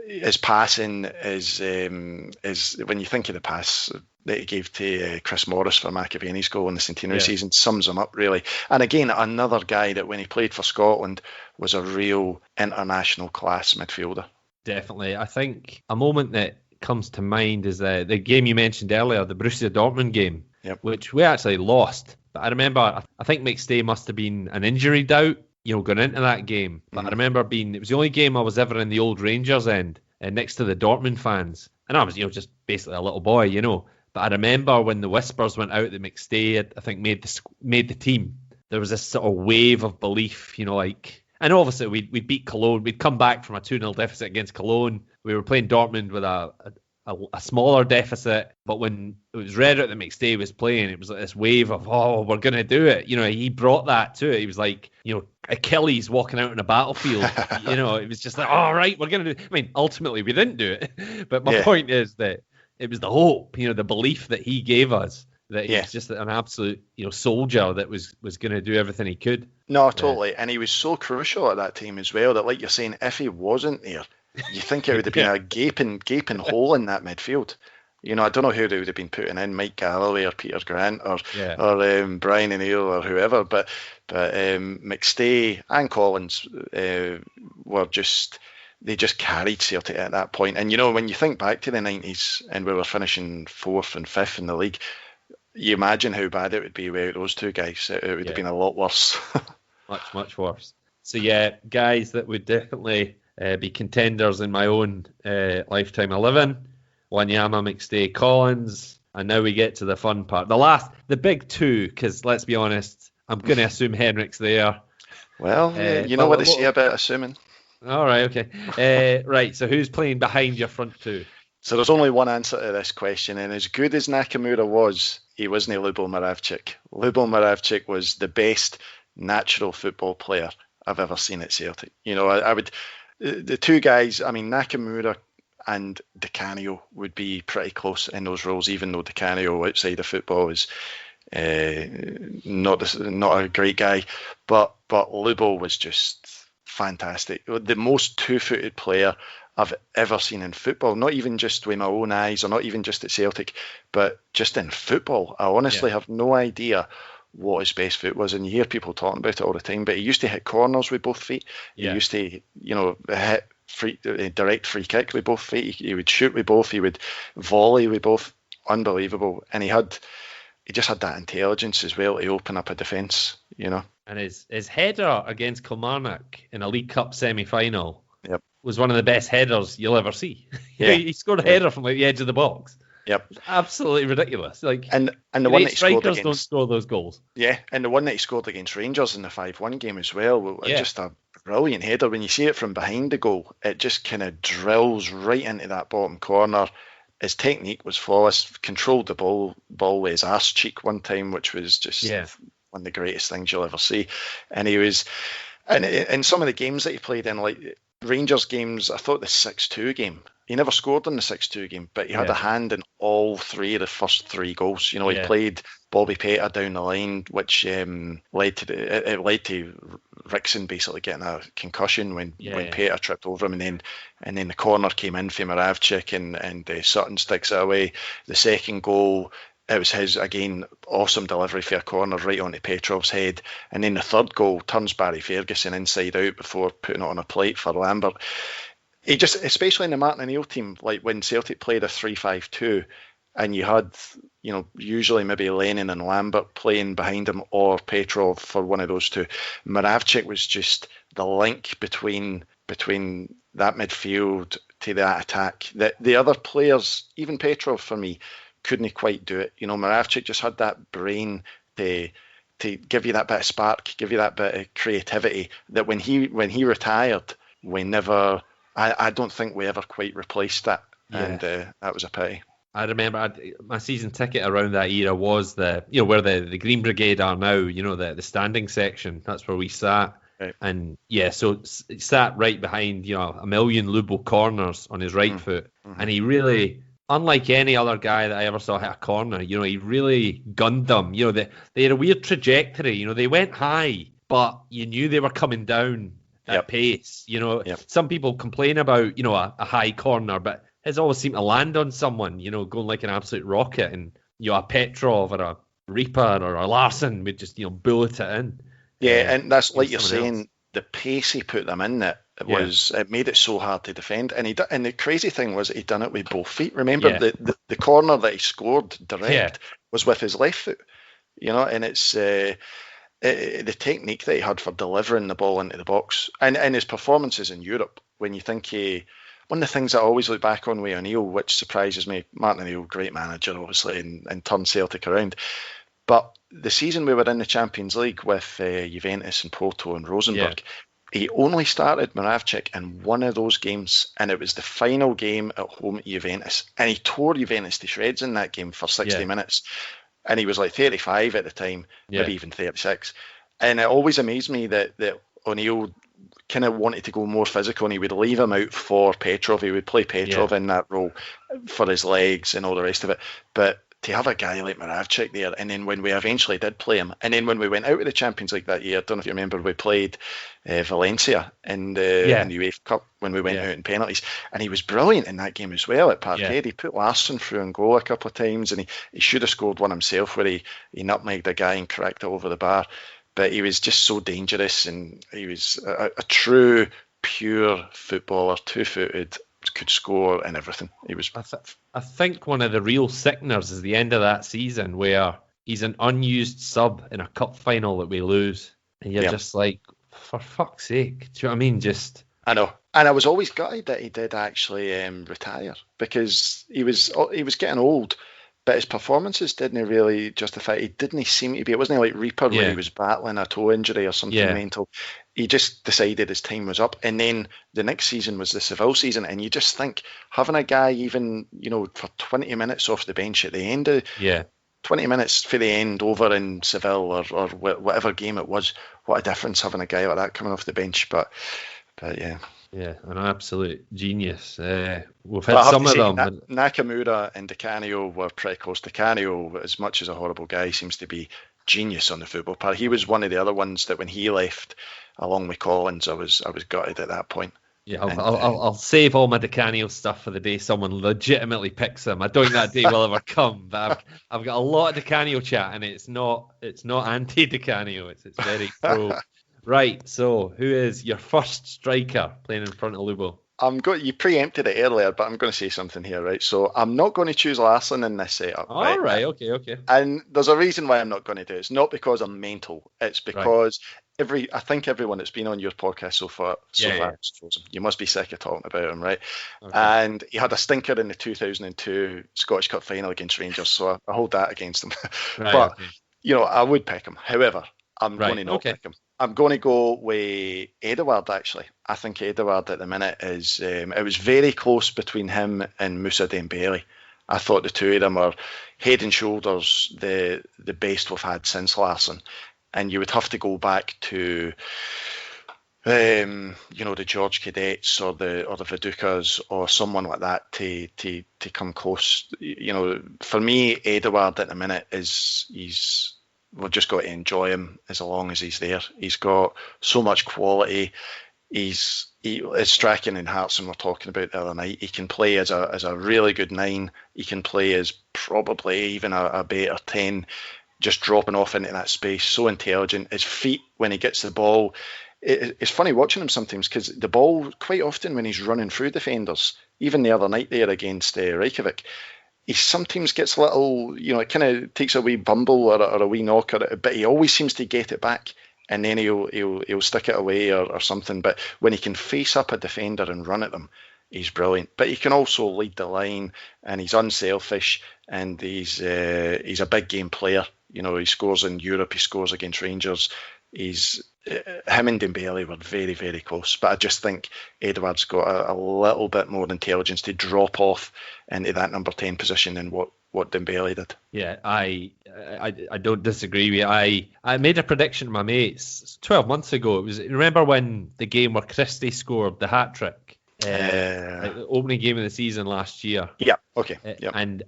his passing is when you think of the pass that he gave to Chris Morris for McAvaney's goal in the centenary season, sums him up really. And again, another guy that when he played for Scotland was a real international class midfielder. Definitely. I think a moment that comes to mind is the game you mentioned earlier, the Borussia Dortmund game, which we actually lost. But I remember, I think McStay must have been an injury doubt, going into that game. But I remember it was the only game I was ever in the old Rangers end, next to the Dortmund fans. And I was, just basically a little boy, But I remember when the whispers went out that McStay, I think, made the team. There was this sort of wave of belief, and obviously we'd beat Cologne. We'd come back from a 2-0 deficit against Cologne. We were playing Dortmund with a smaller deficit, but when it was read out that McStay was playing, it was like this wave of, we're going to do it. He brought that to it. He was like, Achilles walking out on a battlefield. It was just like, all right, we're going to do it. I mean, ultimately we didn't do it, but my point is that it was the hope, the belief that he gave us, that he's just an absolute, soldier that was going to do everything he could. No, totally. And he was so crucial at that time as well that, like you're saying, if he wasn't there, you think it would have been a gaping hole in that midfield. I don't know who they would have been putting in, Mike Galloway or Peter Grant or Brian O'Neill or whoever. But McStay and Collins were just carried Celtic at that point. And when you think back to the 90s and we were finishing 4th and 5th in the league, you imagine how bad it would be without those two guys. It would have been a lot worse. much worse. So guys that would definitely be contenders in my own lifetime 11. Wanyama, McStay, Collins, and now we get to the fun part. The big two, because let's be honest, I'm going to assume Henrik's there. Well, you know what they say about assuming. All right, okay. Right, so who's playing behind your front two? So there's only one answer to this question, and as good as Nakamura was, he wasn't Lubo Moravcik. Lubo Moravcik was the best natural football player I've ever seen at Celtic. You know, I would the two guys. I mean, Nakamura and Di Canio would be pretty close in those roles, even though Di Canio outside of football is not a great guy, but Lubo was just fantastic. The most two-footed player I've ever seen in football. Not even just with my own eyes, or not even just at Celtic, but just in football. I honestly have no idea what his best foot was, and you hear people talking about it all the time. But he used to hit corners with both feet. He used to, hit direct free kick with both feet. He would shoot with both. He would volley with both. Unbelievable, and he just had that intelligence as well to open up a defence, And his header against Kilmarnock in a League Cup semi-final was one of the best headers you'll ever see. He scored a header from like the edge of the box. Yep, absolutely ridiculous. Like, and the one that he scored against, don't score those goals. Yeah, and the one that he scored against Rangers in the 5-1 game as well. Just a brilliant header. When you see it from behind the goal, it just kind of drills right into that bottom corner. His technique was flawless. Controlled the ball with his arse cheek one time, which was just one of the greatest things you'll ever see. And he was, and in some of the games that he played in, like Rangers games, I thought the 6-2 game, he never scored in the 6-2 game, but he had a hand in all three of the first three goals. He played Bobby Petr down the line, which led to Rickson basically getting a concussion when Petr tripped over him, and then the corner came in for Moravcik, and Sutton sticks it away. The second goal, it was his, again, awesome delivery for a corner right onto Petrov's head. And then the third goal turns Barry Ferguson inside out before putting it on a plate for Lambert. He just, especially in the Martin O'Neill team, like when Celtic played a 3-5-2, and you had, usually maybe Lennon and Lambert playing behind him, or Petrov for one of those two. Moravcik was just the link between that midfield to that attack. The other players, even Petrov for me, couldn't quite do it. Moravcik just had that brain to give you that bit of spark, give you that bit of creativity that when he retired, I don't think we ever quite replaced that, and that was a pity. I remember my season ticket around that era was where the Green Brigade are now, the standing section. That's where we sat. Right. And so it sat right behind, a million Lubo corners on his right foot. Mm-hmm. And he really, unlike any other guy that I ever saw hit a corner, he really gunned them. They had a weird trajectory. They went high, but you knew they were coming down at pace. Some people complain about, a high corner, but his always seemed to land on someone, going like an absolute rocket. And, a Petrov or a Reaper or a Larson would just, bullet it in. Yeah, and that's like you're saying, the pace he put them in, it made it so hard to defend. And the crazy thing was he'd done it with both feet. Remember, the corner that he scored direct was with his left foot, and it's the technique that he had for delivering the ball into the box, and his performances in Europe. When you think one of the things I always look back on with O'Neill, which surprises me, Martin O'Neill, great manager, obviously, and turned Celtic around. But the season we were in the Champions League with Juventus and Porto and Rosenborg, he only started Moravcik in one of those games, and it was the final game at home at Juventus. And he tore Juventus to shreds in that game for 60 minutes. And he was like 35 at the time, maybe even 36. And it always amazed me that O'Neill kind of wanted to go more physical, and he would leave him out for Petrov. He would play Petrov in that role for his legs and all the rest of it. But to have a guy like Moravcik there, and then when we eventually did play him, and then when we went out of the Champions League that year, I don't know if you remember, we played Valencia in the UEFA Cup when we went out in penalties, and he was brilliant in that game as well at Parkhead. He put Larsson through and goal a couple of times, and he should have scored one himself where he nutmegged a guy and cracked it over the bar. But he was just so dangerous, and he was a true, pure footballer, two-footed, could score and everything. He was. I think one of the real sickeners is the end of that season where he's an unused sub in a cup final that we lose, and you're just like, for fuck's sake, do you know what I mean? I know, and I was always gutted that he did actually retire, because he was getting old. but his performances didn't really justify it. He didn't seem to be. It wasn't like Reaper where he was battling a toe injury or something mental. He just decided his time was up. And then the next season was the Seville season, and you just think having a guy even, for 20 minutes off the bench at the end of 20 minutes for the end over in Seville or whatever game it was, what a difference having a guy like that coming off the bench. But yeah. Yeah, an absolute genius. We've had some of them. Nakamura and Di Canio were pretty close. Di Canio, as much as a horrible guy, seems to be genius on the football part. He was one of the other ones that when he left, along with Collins, I was gutted at that point. Yeah, I'll save all my Di Canio stuff for the day someone legitimately picks him. I don't think that day will ever come, but I've got a lot of Di Canio chat, and it's not anti-Di Canio. It's very pro. Right, so who is your first striker playing in front of Lubo? You preempted it earlier, but I'm going to say something here, right? So I'm not going to choose Larsson in this setup. All right, okay. And there's a reason why I'm not going to do it. It's not because I'm mental. It's because I think everyone that's been on your podcast so far has chosen him. You must be sick of talking about him, right? Okay. And he had a stinker in the 2002 Scottish Cup final against Rangers, so I hold that against him. But I would pick him. However, I'm going to not pick him. I'm going to go with Edouard, actually. I think Edouard at the minute is... it was very close between him and Moussa Dembele. I thought the two of them are head and shoulders the best we've had since Larsson. And you would have to go back to, the George Cadets or the Vidukas or someone like that to come close. For me, Edouard at the minute we've just got to enjoy him as long as he's there. He's got so much quality. His striking in Hearts, and we're talking about the other night. He can play as a really good 9. He can play as probably even a better 10, just dropping off into that space. So intelligent. His feet when he gets the ball. It's funny watching him sometimes because the ball, quite often when he's running through defenders, even the other night there against Reykjavik, he sometimes gets a little, it kind of takes a wee bumble or a wee knock, but he always seems to get it back, and then he'll stick it away or something. But when he can face up a defender and run at them, he's brilliant. But he can also lead the line, and he's unselfish, and he's a big game player. He scores in Europe, he scores against Rangers. Him and Dembele were very, very close, but I just think Edouard's got a little bit more intelligence to drop off into that number 10 position than what Dembele did. Yeah, I don't disagree with you. I made a prediction to my mates 12 months ago. Remember when the game where Christie scored the hat-trick? The opening game of the season last year. Yeah, okay. And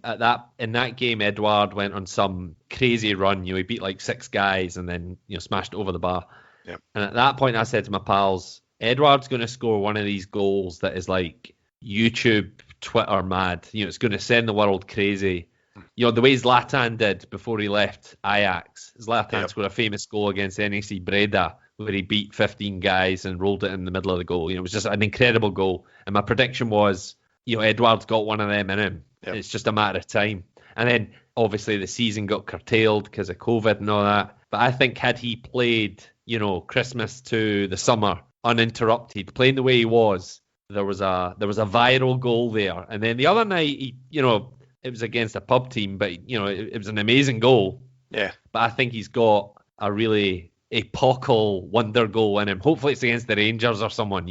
in that game, Edouard went on some crazy run. He beat like 6 guys and then smashed it over the bar. Yep. And at that point, I said to my pals, Edouard's going to score one of these goals that is like YouTube, Twitter mad. It's going to send the world crazy. The way Zlatan did before he left Ajax. Zlatan scored a famous goal against NEC Breda where he beat 15 guys and rolled it in the middle of the goal. It was just an incredible goal. And my prediction was, Edouard's got one of them in him. Yep. It's just a matter of time. And then obviously the season got curtailed because of COVID and all that. But I think had he played, Christmas to the summer uninterrupted, playing the way he was, there was a viral goal there. And then the other night, it was against a pub team, but it was an amazing goal. Yeah. But I think he's got a really epochal wonder goal in him. Hopefully it's against the Rangers or someone,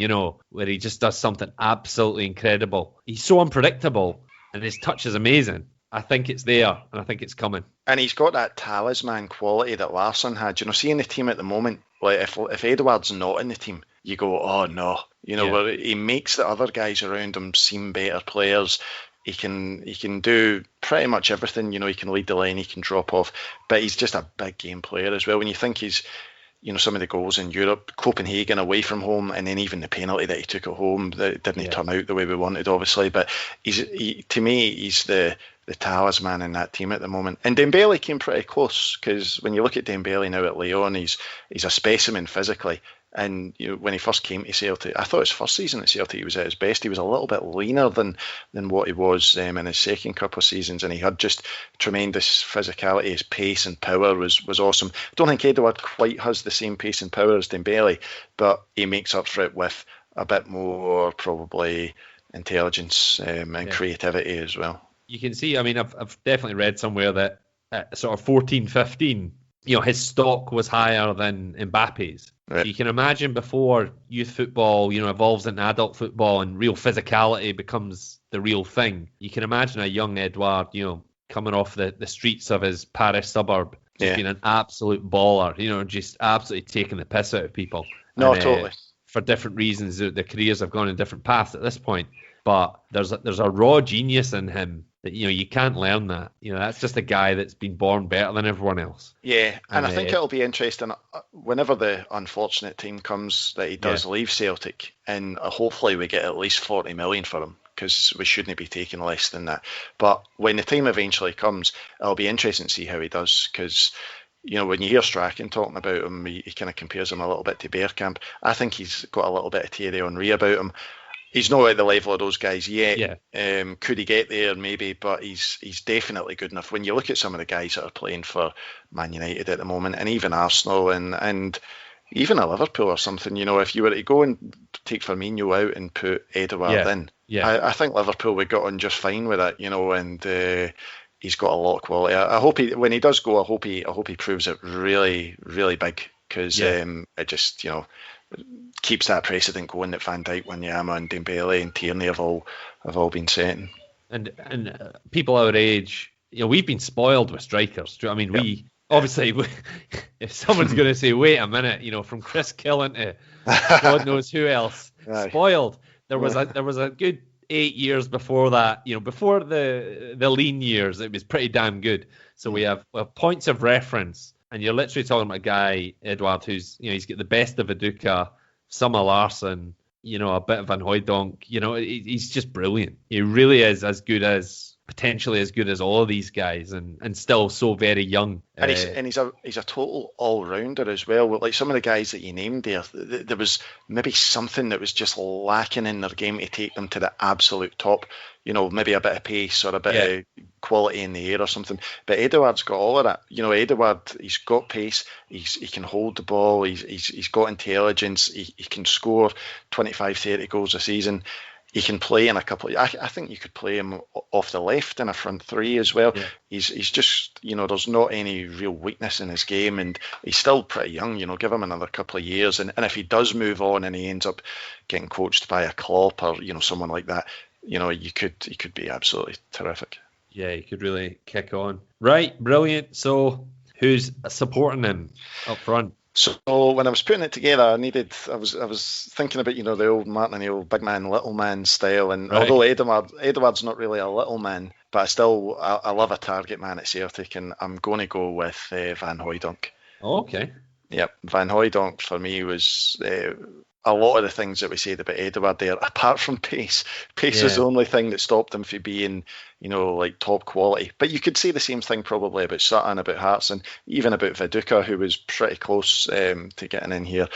where he just does something absolutely incredible. He's so unpredictable and his touch is amazing. I think it's there and I think it's coming. And he's got that talisman quality that Larsson had. Seeing the team at the moment, like if Edouard's not in the team, you go, oh no. Where he makes the other guys around him seem better players. He can do pretty much everything. He can lead the line, he can drop off, but he's just a big game player as well. When you think he's, some of the goals in Europe, Copenhagen away from home, and then even the penalty that he took at home that didn't turn out the way we wanted, obviously. But to me, he's the talisman in that team at the moment. And Dembele came pretty close because when you look at Dembele now at Lyon, he's a specimen physically. And when he first came to Celtic, I thought his first season at Celtic he was at his best. He was a little bit leaner than what he was in his second couple of seasons, and he had just tremendous physicality. His pace and power was awesome. I don't think Edouard quite has the same pace and power as Dembele, but he makes up for it with a bit more probably intelligence and creativity as well. you can see, I mean, I've definitely read somewhere that at sort of 14, 15, his stock was higher than Mbappe's. Right. So you can imagine before youth football, evolves into adult football and real physicality becomes the real thing. You can imagine a young Edouard, coming off the streets of his Paris suburb, just being an absolute baller, just absolutely taking the piss out of people. No, and, totally. For different reasons, their careers have gone in different paths at this point. But there's a raw genius in him that you can't learn that. That's just a guy that's been born better than everyone else. Yeah, and I think it'll be interesting whenever the unfortunate time comes that he does leave Celtic, and hopefully we get at least 40 million for him, because we shouldn't be taking less than that. But when the time eventually comes, it'll be interesting to see how he does, because when you hear Strachan talking about him, he kind of compares him a little bit to Bergkamp. I think he's got a little bit of Thierry Henry about him. He's not at the level of those guys yet. Yeah. Could he get there? Maybe, but he's definitely good enough. When you look at some of the guys that are playing for Man United at the moment, and even Arsenal, and even a Liverpool or something, if you were to go and take Firmino out and put Edouard in, I think Liverpool would get on just fine with it, and he's got a lot of quality. I hope when he does go, I hope he proves it really, really big, because it just keeps that precedent going that Van Dijk, Wanyama, and Dembele and Tierney have all been setting. And people our age, we've been spoiled with strikers. I mean, we obviously, if someone's going to say, wait a minute, from Chris Killen to God knows who else, spoiled. There was a good 8 years before that, before the lean years, it was pretty damn good. So we have points of reference. And you're literally talking about a guy, Edouard, who's, he's got the best of Viduka, some of Larsson, a bit of Van Hooijdonk. He's just brilliant. He really is potentially as good as all of these guys, and still so very young. And he's a total all-rounder as well. Like some of the guys that you named there was maybe something that was just lacking in their game to take them to the absolute top. Maybe a bit of pace or a bit of quality in the air or something. But Edouard's got all of that. Edouard, he's got pace. He can hold the ball. He's got intelligence. He can score 25, 30 goals a season. He can play in a couple. I think you could play him off the left in a front three as well. Yeah. He's just, there's not any real weakness in his game, and he's still pretty young. Give him another couple of years, and if he does move on and he ends up getting coached by a Klopp or someone like that, he could be absolutely terrific. Yeah, he could really kick on. Right, brilliant. So, who's supporting him up front? So when I was putting it together, I was thinking about the old Martin O'Neill big man little man style, and although Edouard's not really a little man, but I love a target man at Celtic, and I'm going to go with Van Hooijdonk. Oh, okay. Yep, Van Hooijdonk for me was a lot of the things that we said about Edouard there, apart from pace. Pace is the only thing that stopped him from being, like top quality. But you could say the same thing probably about Sutton, about Hearts, and even about Viduka, who was pretty close to getting in here.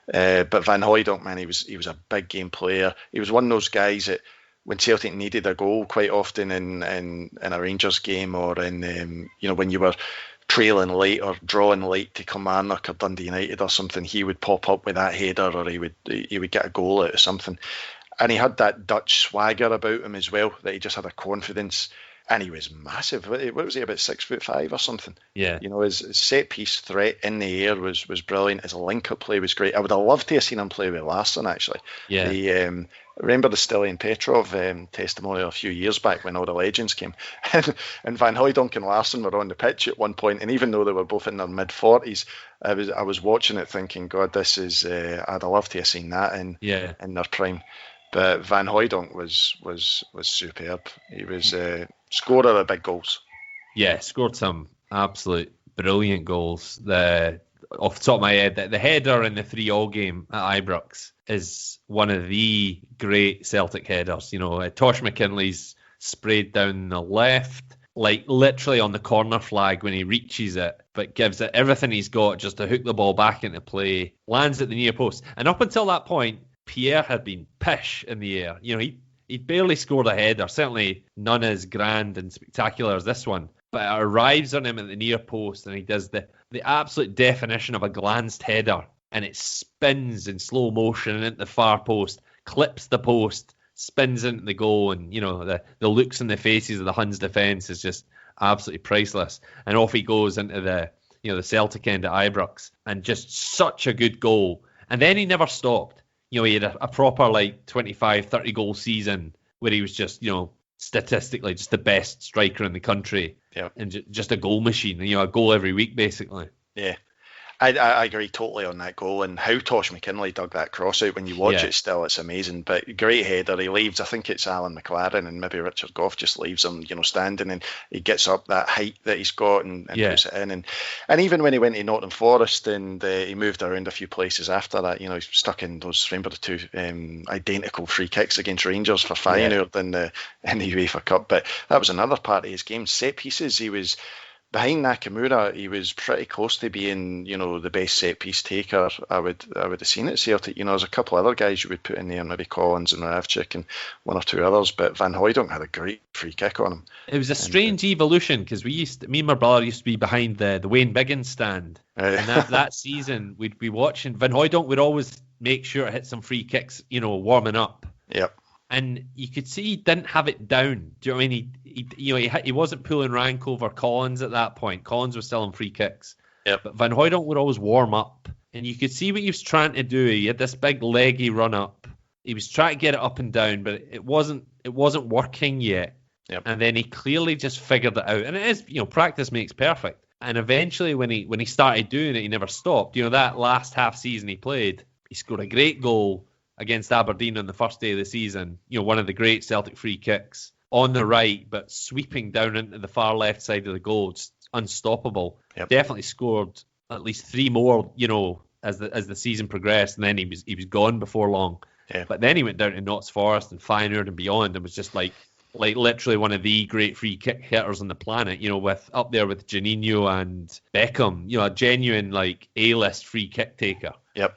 But Van Hooijdonk, man, he was a big game player. He was one of those guys that when Celtic needed a goal quite often in a Rangers game, or in when you were trailing late or drawing late to Kilmarnock or Dundee United or something, he would pop up with that header, or he would get a goal out of something. And he had that Dutch swagger about him as well, that he just had a confidence, and he was massive. What was he, about 6'5" or something? Yeah. His set piece threat in the air was brilliant. His link-up play was great. I would have loved to have seen him play with Larsson, actually. Yeah. Remember the Stilian Petrov testimonial a few years back when all the legends came, and Van Hooijdonk and Larsson were on the pitch at one point, and even though they were both in their mid-40s, I was watching it thinking, God, this is I'd have loved to have seen that in their prime. But Van Hooijdonk was superb. He was scorer of big goals. Yeah, scored some absolute brilliant goals. Off the top of my head, the header in the 3-3 game at Ibrox is one of the great Celtic headers. Tosh McKinley's sprayed down the left, like literally on the corner flag when he reaches it, but gives it everything he's got just to hook the ball back into play, lands at the near post. And up until that point, Pierre had been pish in the air. He'd barely scored a header, certainly none as grand and spectacular as this one. But it arrives on him at the near post, and he does the absolute definition of a glanced header, and it spins in slow motion into the far post, clips the post, spins into the goal, and the looks in the faces of the Huns defence is just absolutely priceless. And off he goes into the Celtic end at Ibrox, and just such a good goal. And then he never stopped. He had a proper 25, 30 goal season where he was just statistically just the best striker in the country, and just a goal machine. A goal every week basically. Yeah. I agree totally on that goal, and how Tosh McKinley dug that cross out. When you watch it still, it's amazing. But great header. He leaves, I think it's Alan McLaren and maybe Richard Gough just leaves him, standing, and he gets up that height that he's got and puts it in. And even when he went to Nottingham Forest and he moved around a few places after that, he's stuck in those, remember the two identical free kicks against Rangers for Feyenoord in the UEFA Cup. But that was another part of his game. Set pieces, he was behind Nakamura, he was pretty close to being, the best set piece taker I would have seen at Celtic. There's a couple other guys you would put in there, maybe Collins and Ravchik and one or two others, but Van Hooijdonk had a great free kick on him. It was a strange evolution, because me and my brother used to be behind the Wayne Biggins stand, and that season we'd be watching. Van Hooijdonk would always make sure to hit some free kicks, warming up. Yep. And you could see he didn't have it down. Do you know what I mean? He wasn't pulling rank over Collins at that point. Collins was still on free kicks. Yep. But Van Hooijdonk would always warm up, and you could see what he was trying to do. He had this big leggy run up. He was trying to get it up and down, but it wasn't working yet. Yep. And then he clearly just figured it out. And it is, practice makes perfect. And eventually, when he started doing it, he never stopped. That last half season he played, he scored a great goal against Aberdeen on the first day of the season. One of the great Celtic free kicks on the right, but sweeping down into the far left side of the goal, just unstoppable. Yep. Definitely scored at least 3 more, as the season progressed, and then he was gone before long. Yeah. But then he went down to Notts Forest and Feyenoord and beyond, and was just like literally one of the great free kick hitters on the planet. With up there with Janino and Beckham. A genuine A-list free kick taker. Yep.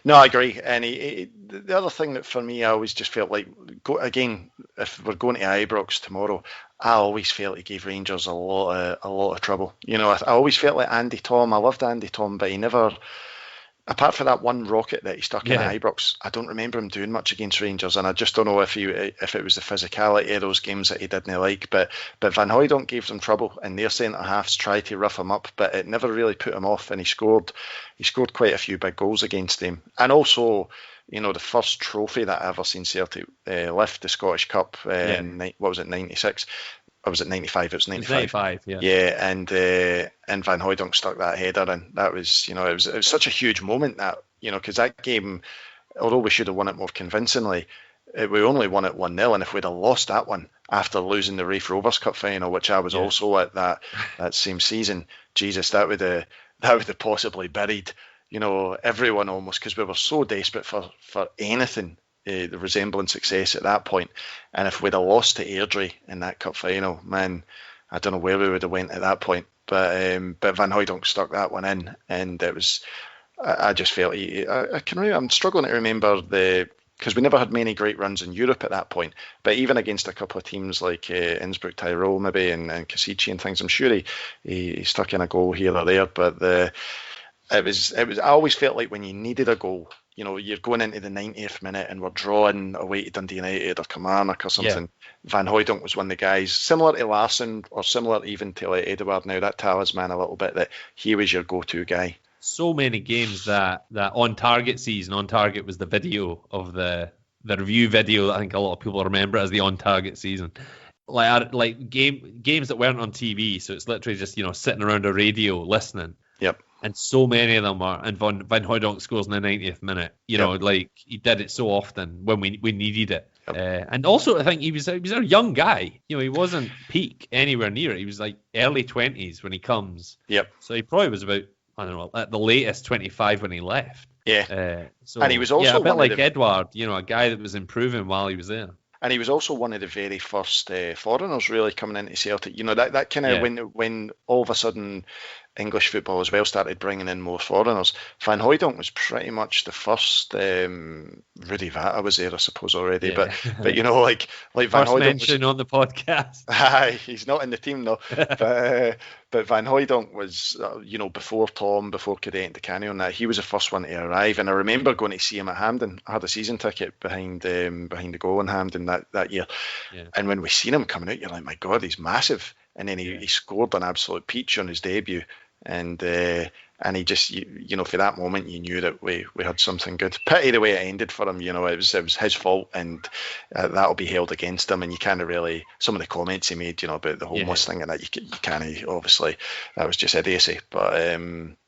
No, I agree. And the other thing that for me, I always just felt like, if we're going to Ibrox tomorrow, I always felt he gave Rangers a lot of trouble. I always felt like Andy Tom. I loved Andy Tom, but he never, apart from that one rocket that he stuck in Ibrox, I don't remember him doing much against Rangers. And I just don't know if it was the physicality of those games that he didn't like. But Van Hooijdonk gave them trouble, and their centre halves tried to rough him up, but it never really put him off. And he scored quite a few big goals against them. And also, the first trophy that I ever seen Celtic lift, the Scottish Cup, in, what was it, 96? Or was it 95? It was 95. It was 95, yeah. Yeah, and Van Hooijdonk stuck that header in. That was, it was such a huge moment that, because that game, although we should have won it more convincingly, we only won it 1-0, and if we'd have lost that one after losing the Raith Rovers Cup final, which I was also at that same season, Jesus, that would have possibly buried, everyone almost, because we were so desperate for anything the resembling success at that point. And if we'd have lost to Airdrie in that cup final, man, I don't know where we would have went at that point. But Van Hooijdonk stuck that one in, and it was, I just felt I'm struggling to remember because we never had many great runs in Europe at that point. But even against a couple of teams like Innsbruck, Tyrol maybe, and Kasici and things, I'm sure he stuck in a goal here or there. But it was. I always felt like when you needed a goal, you're going into the 90th minute and we're drawing away to Dundee United or Kilmarnock or something. Yeah. Van Hooijdonk was one of the guys, similar to Larsson or similar even to Edouard now, that talisman a little bit, that he was your go-to guy. So many games that On Target season, On Target was the video of the review video that I think a lot of people remember as the On Target season. Like games that weren't on TV, so it's literally just, sitting around a radio listening. Yep. And so many of them are, and Van Hooijdonk scores in the 90th minute. He did it so often when we needed it. Yep. And also, I think he was a young guy. He wasn't peak anywhere near it. He was like early 20s when he comes. Yep. So he probably was about, I don't know, at the latest 25 when he left. Yeah. And he was also a bit like Edouard, a guy that was improving while he was there. And he was also one of the very first foreigners really coming into Celtic. That kind of when all of a sudden English football as well started bringing in more foreigners. Van Hooijdonk was pretty much the first. Rudy Vata was there, I suppose, already, Yeah. but you know, like Van First Hooijdonk mention was. on the podcast. Aye, he's not in the team though. But Van Hooijdonk was, before Tom, before Cadet and DeCanio and that, he was the first one to arrive. And I remember going to see him at Hampden. I had a season ticket behind the goal in Hampden that year. Yeah. And when we seen him coming out, you're like, my God, he's massive. And then he scored an absolute peach on his debut. And he just, for that moment, you knew that we had something good. Pity the way it ended for him. It was his fault, and that'll be held against him. And you can't really, some of the comments he made, about the homeless thing and that, you can't, obviously, that was just idiocy. But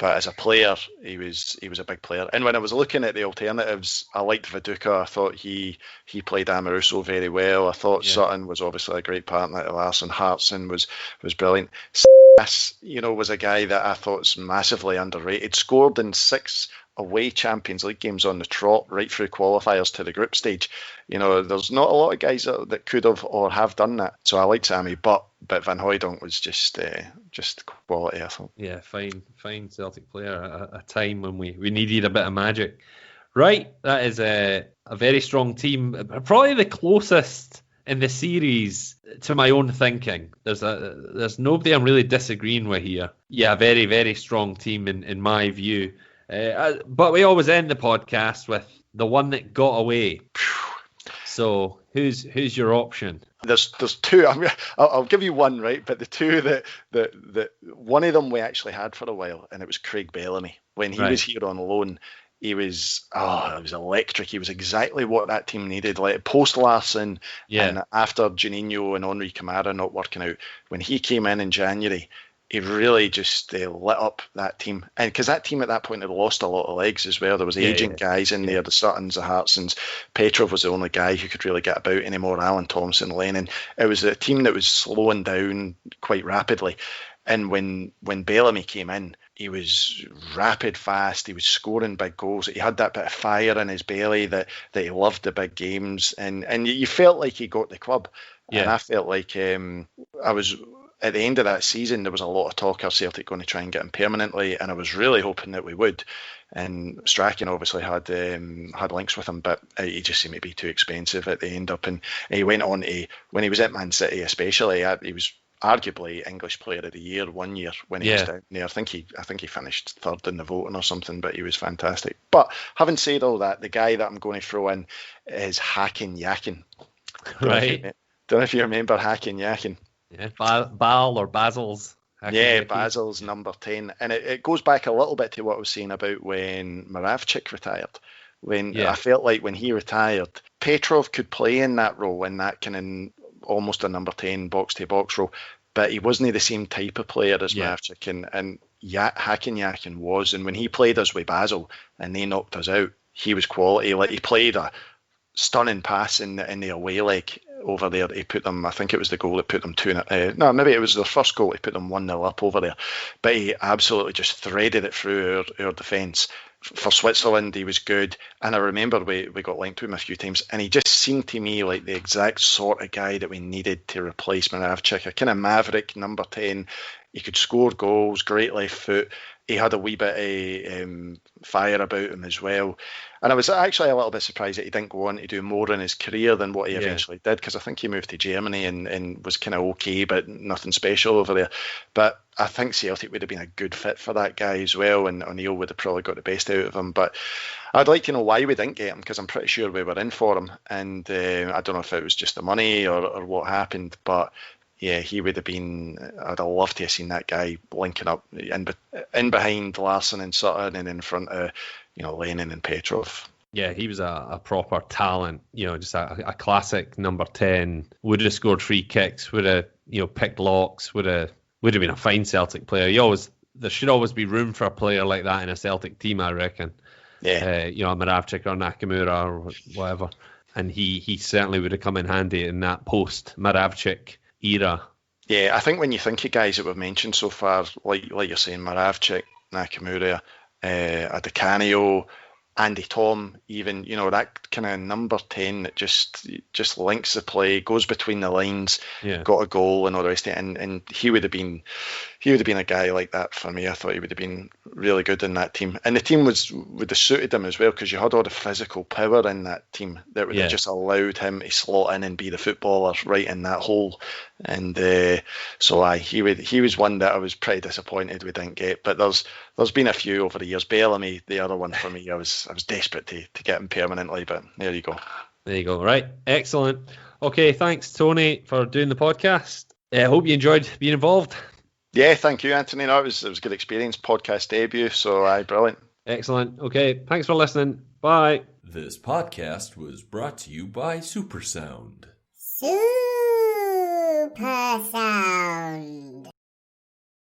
as a player, he was a big player. And when I was looking at the alternatives, I liked Viduka. I thought he played Amoruso very well. I thought Sutton was obviously a great partner to Larsson. Hartson was brilliant. This, was a guy that I thought was massively underrated. Scored in 6 away Champions League games on the trot, right through qualifiers to the group stage. There's not a lot of guys that could have or have done that. So I like Sammy, but Van Hooijdonk was just quality, I thought. Yeah, fine Celtic player at a time when we needed a bit of magic. Right, that is a very strong team. Probably the closest in the series to my own thinking. There's nobody I'm really disagreeing with here. Yeah, very, very strong team in my view. But we always end the podcast with the one that got away. So who's your option? There's two. I'll give you one, right? But the two that one of them we actually had for a while, and it was Craig Bellamy when he was here on loan. It was electric. He was exactly what that team needed. Like post Larsson and after Juninho and Henri Camara not working out, when he came in January, he really just lit up that team. And because that team at that point had lost a lot of legs as well. There was aging guys in there, the Suttons, the Hartsons. Petrov was the only guy who could really get about anymore. Alan Thompson, Lennon. It was a team that was slowing down quite rapidly. And when Bellamy came in, he was rapid, fast. He was scoring big goals. He had that bit of fire in his belly that he loved the big games, and you felt like he got the club. Yeah. And I felt like I was at the end of that season. There was a lot of talk of Celtic going to try and get him permanently, and I was really hoping that we would. And Strachan obviously had links with him, but he just seemed to be too expensive at the end up. And he went on to, when he was at Man City, especially, he was arguably English Player of the Year one year when he was down there. I think he finished third in the voting or something, but he was fantastic. But having said all that, the guy that I'm going to throw in is Hakim Yakin. Right. Don't know if you remember Hakim Yakin. Yeah, Bal or Basil's. Basil's number 10. And it goes back a little bit to what I was saying about when Moravcik retired. I felt like when he retired, Petrov could play in that role, in that kind of almost a number 10 box-to-box role, but he wasn't the same type of player as Moravcik, and Hakim Yakin was. And when he played us with Basel and they knocked us out, he was quality. Like, he played a stunning pass in the away leg over there. He put them, I think it was the goal that put them 2-0. No, maybe it was their first goal. He put them 1-0 up over there. But he absolutely just threaded it through our defence. For Switzerland, he was good. And I remember we got linked to him a few times, and he just seemed to me like the exact sort of guy that we needed to replace Moravcik. A kind of maverick number 10. He could score goals, great left foot. He had a wee bit of fire about him as well. And I was actually a little bit surprised that he didn't go on to do more in his career than what he eventually did, because I think he moved to Germany and was kind of okay, but nothing special over there. But I think Celtic would have been a good fit for that guy as well, and O'Neill would have probably got the best out of him. But I'd like to know why we didn't get him, because I'm pretty sure we were in for him. And I don't know if it was just the money or what happened, but yeah, he would have been. I'd have loved to have seen that guy linking up in behind Larsson and Sutton, and in front of Lennon and Petrov. Yeah, he was a proper talent. Just a classic number 10. Would have scored free kicks. Would have picked locks. Would have been a fine Celtic player. There should always be room for a player like that in a Celtic team, I reckon. Yeah. Moravcik or Nakamura or whatever, and he certainly would have come in handy in that post Moravcik era. Yeah, I think when you think of guys that we've mentioned so far, like you're saying, Moravcik, Nakamura, DeCanio, Andy Tom, even, that kind of number 10 that just links the play, goes between the lines, got a goal and all the rest of it. And he would have been a guy like that for me. I thought he would have been really good in that team. And the team would have suited him as well, because you had all the physical power in that team that would have just allowed him to slot in and be the footballer right in that hole. And he was one that I was pretty disappointed we didn't get. But there's been a few over the years. Bellamy, the other one for me, I was desperate to get him permanently, but there you go. There you go. Right, excellent. Okay, thanks Tony for doing the podcast. I hope you enjoyed being involved. Yeah, thank you, Anthony. No, it was a good experience, podcast debut, so brilliant. Excellent. Okay, thanks for listening. Bye. This podcast was brought to you by Supersound. Super Sound.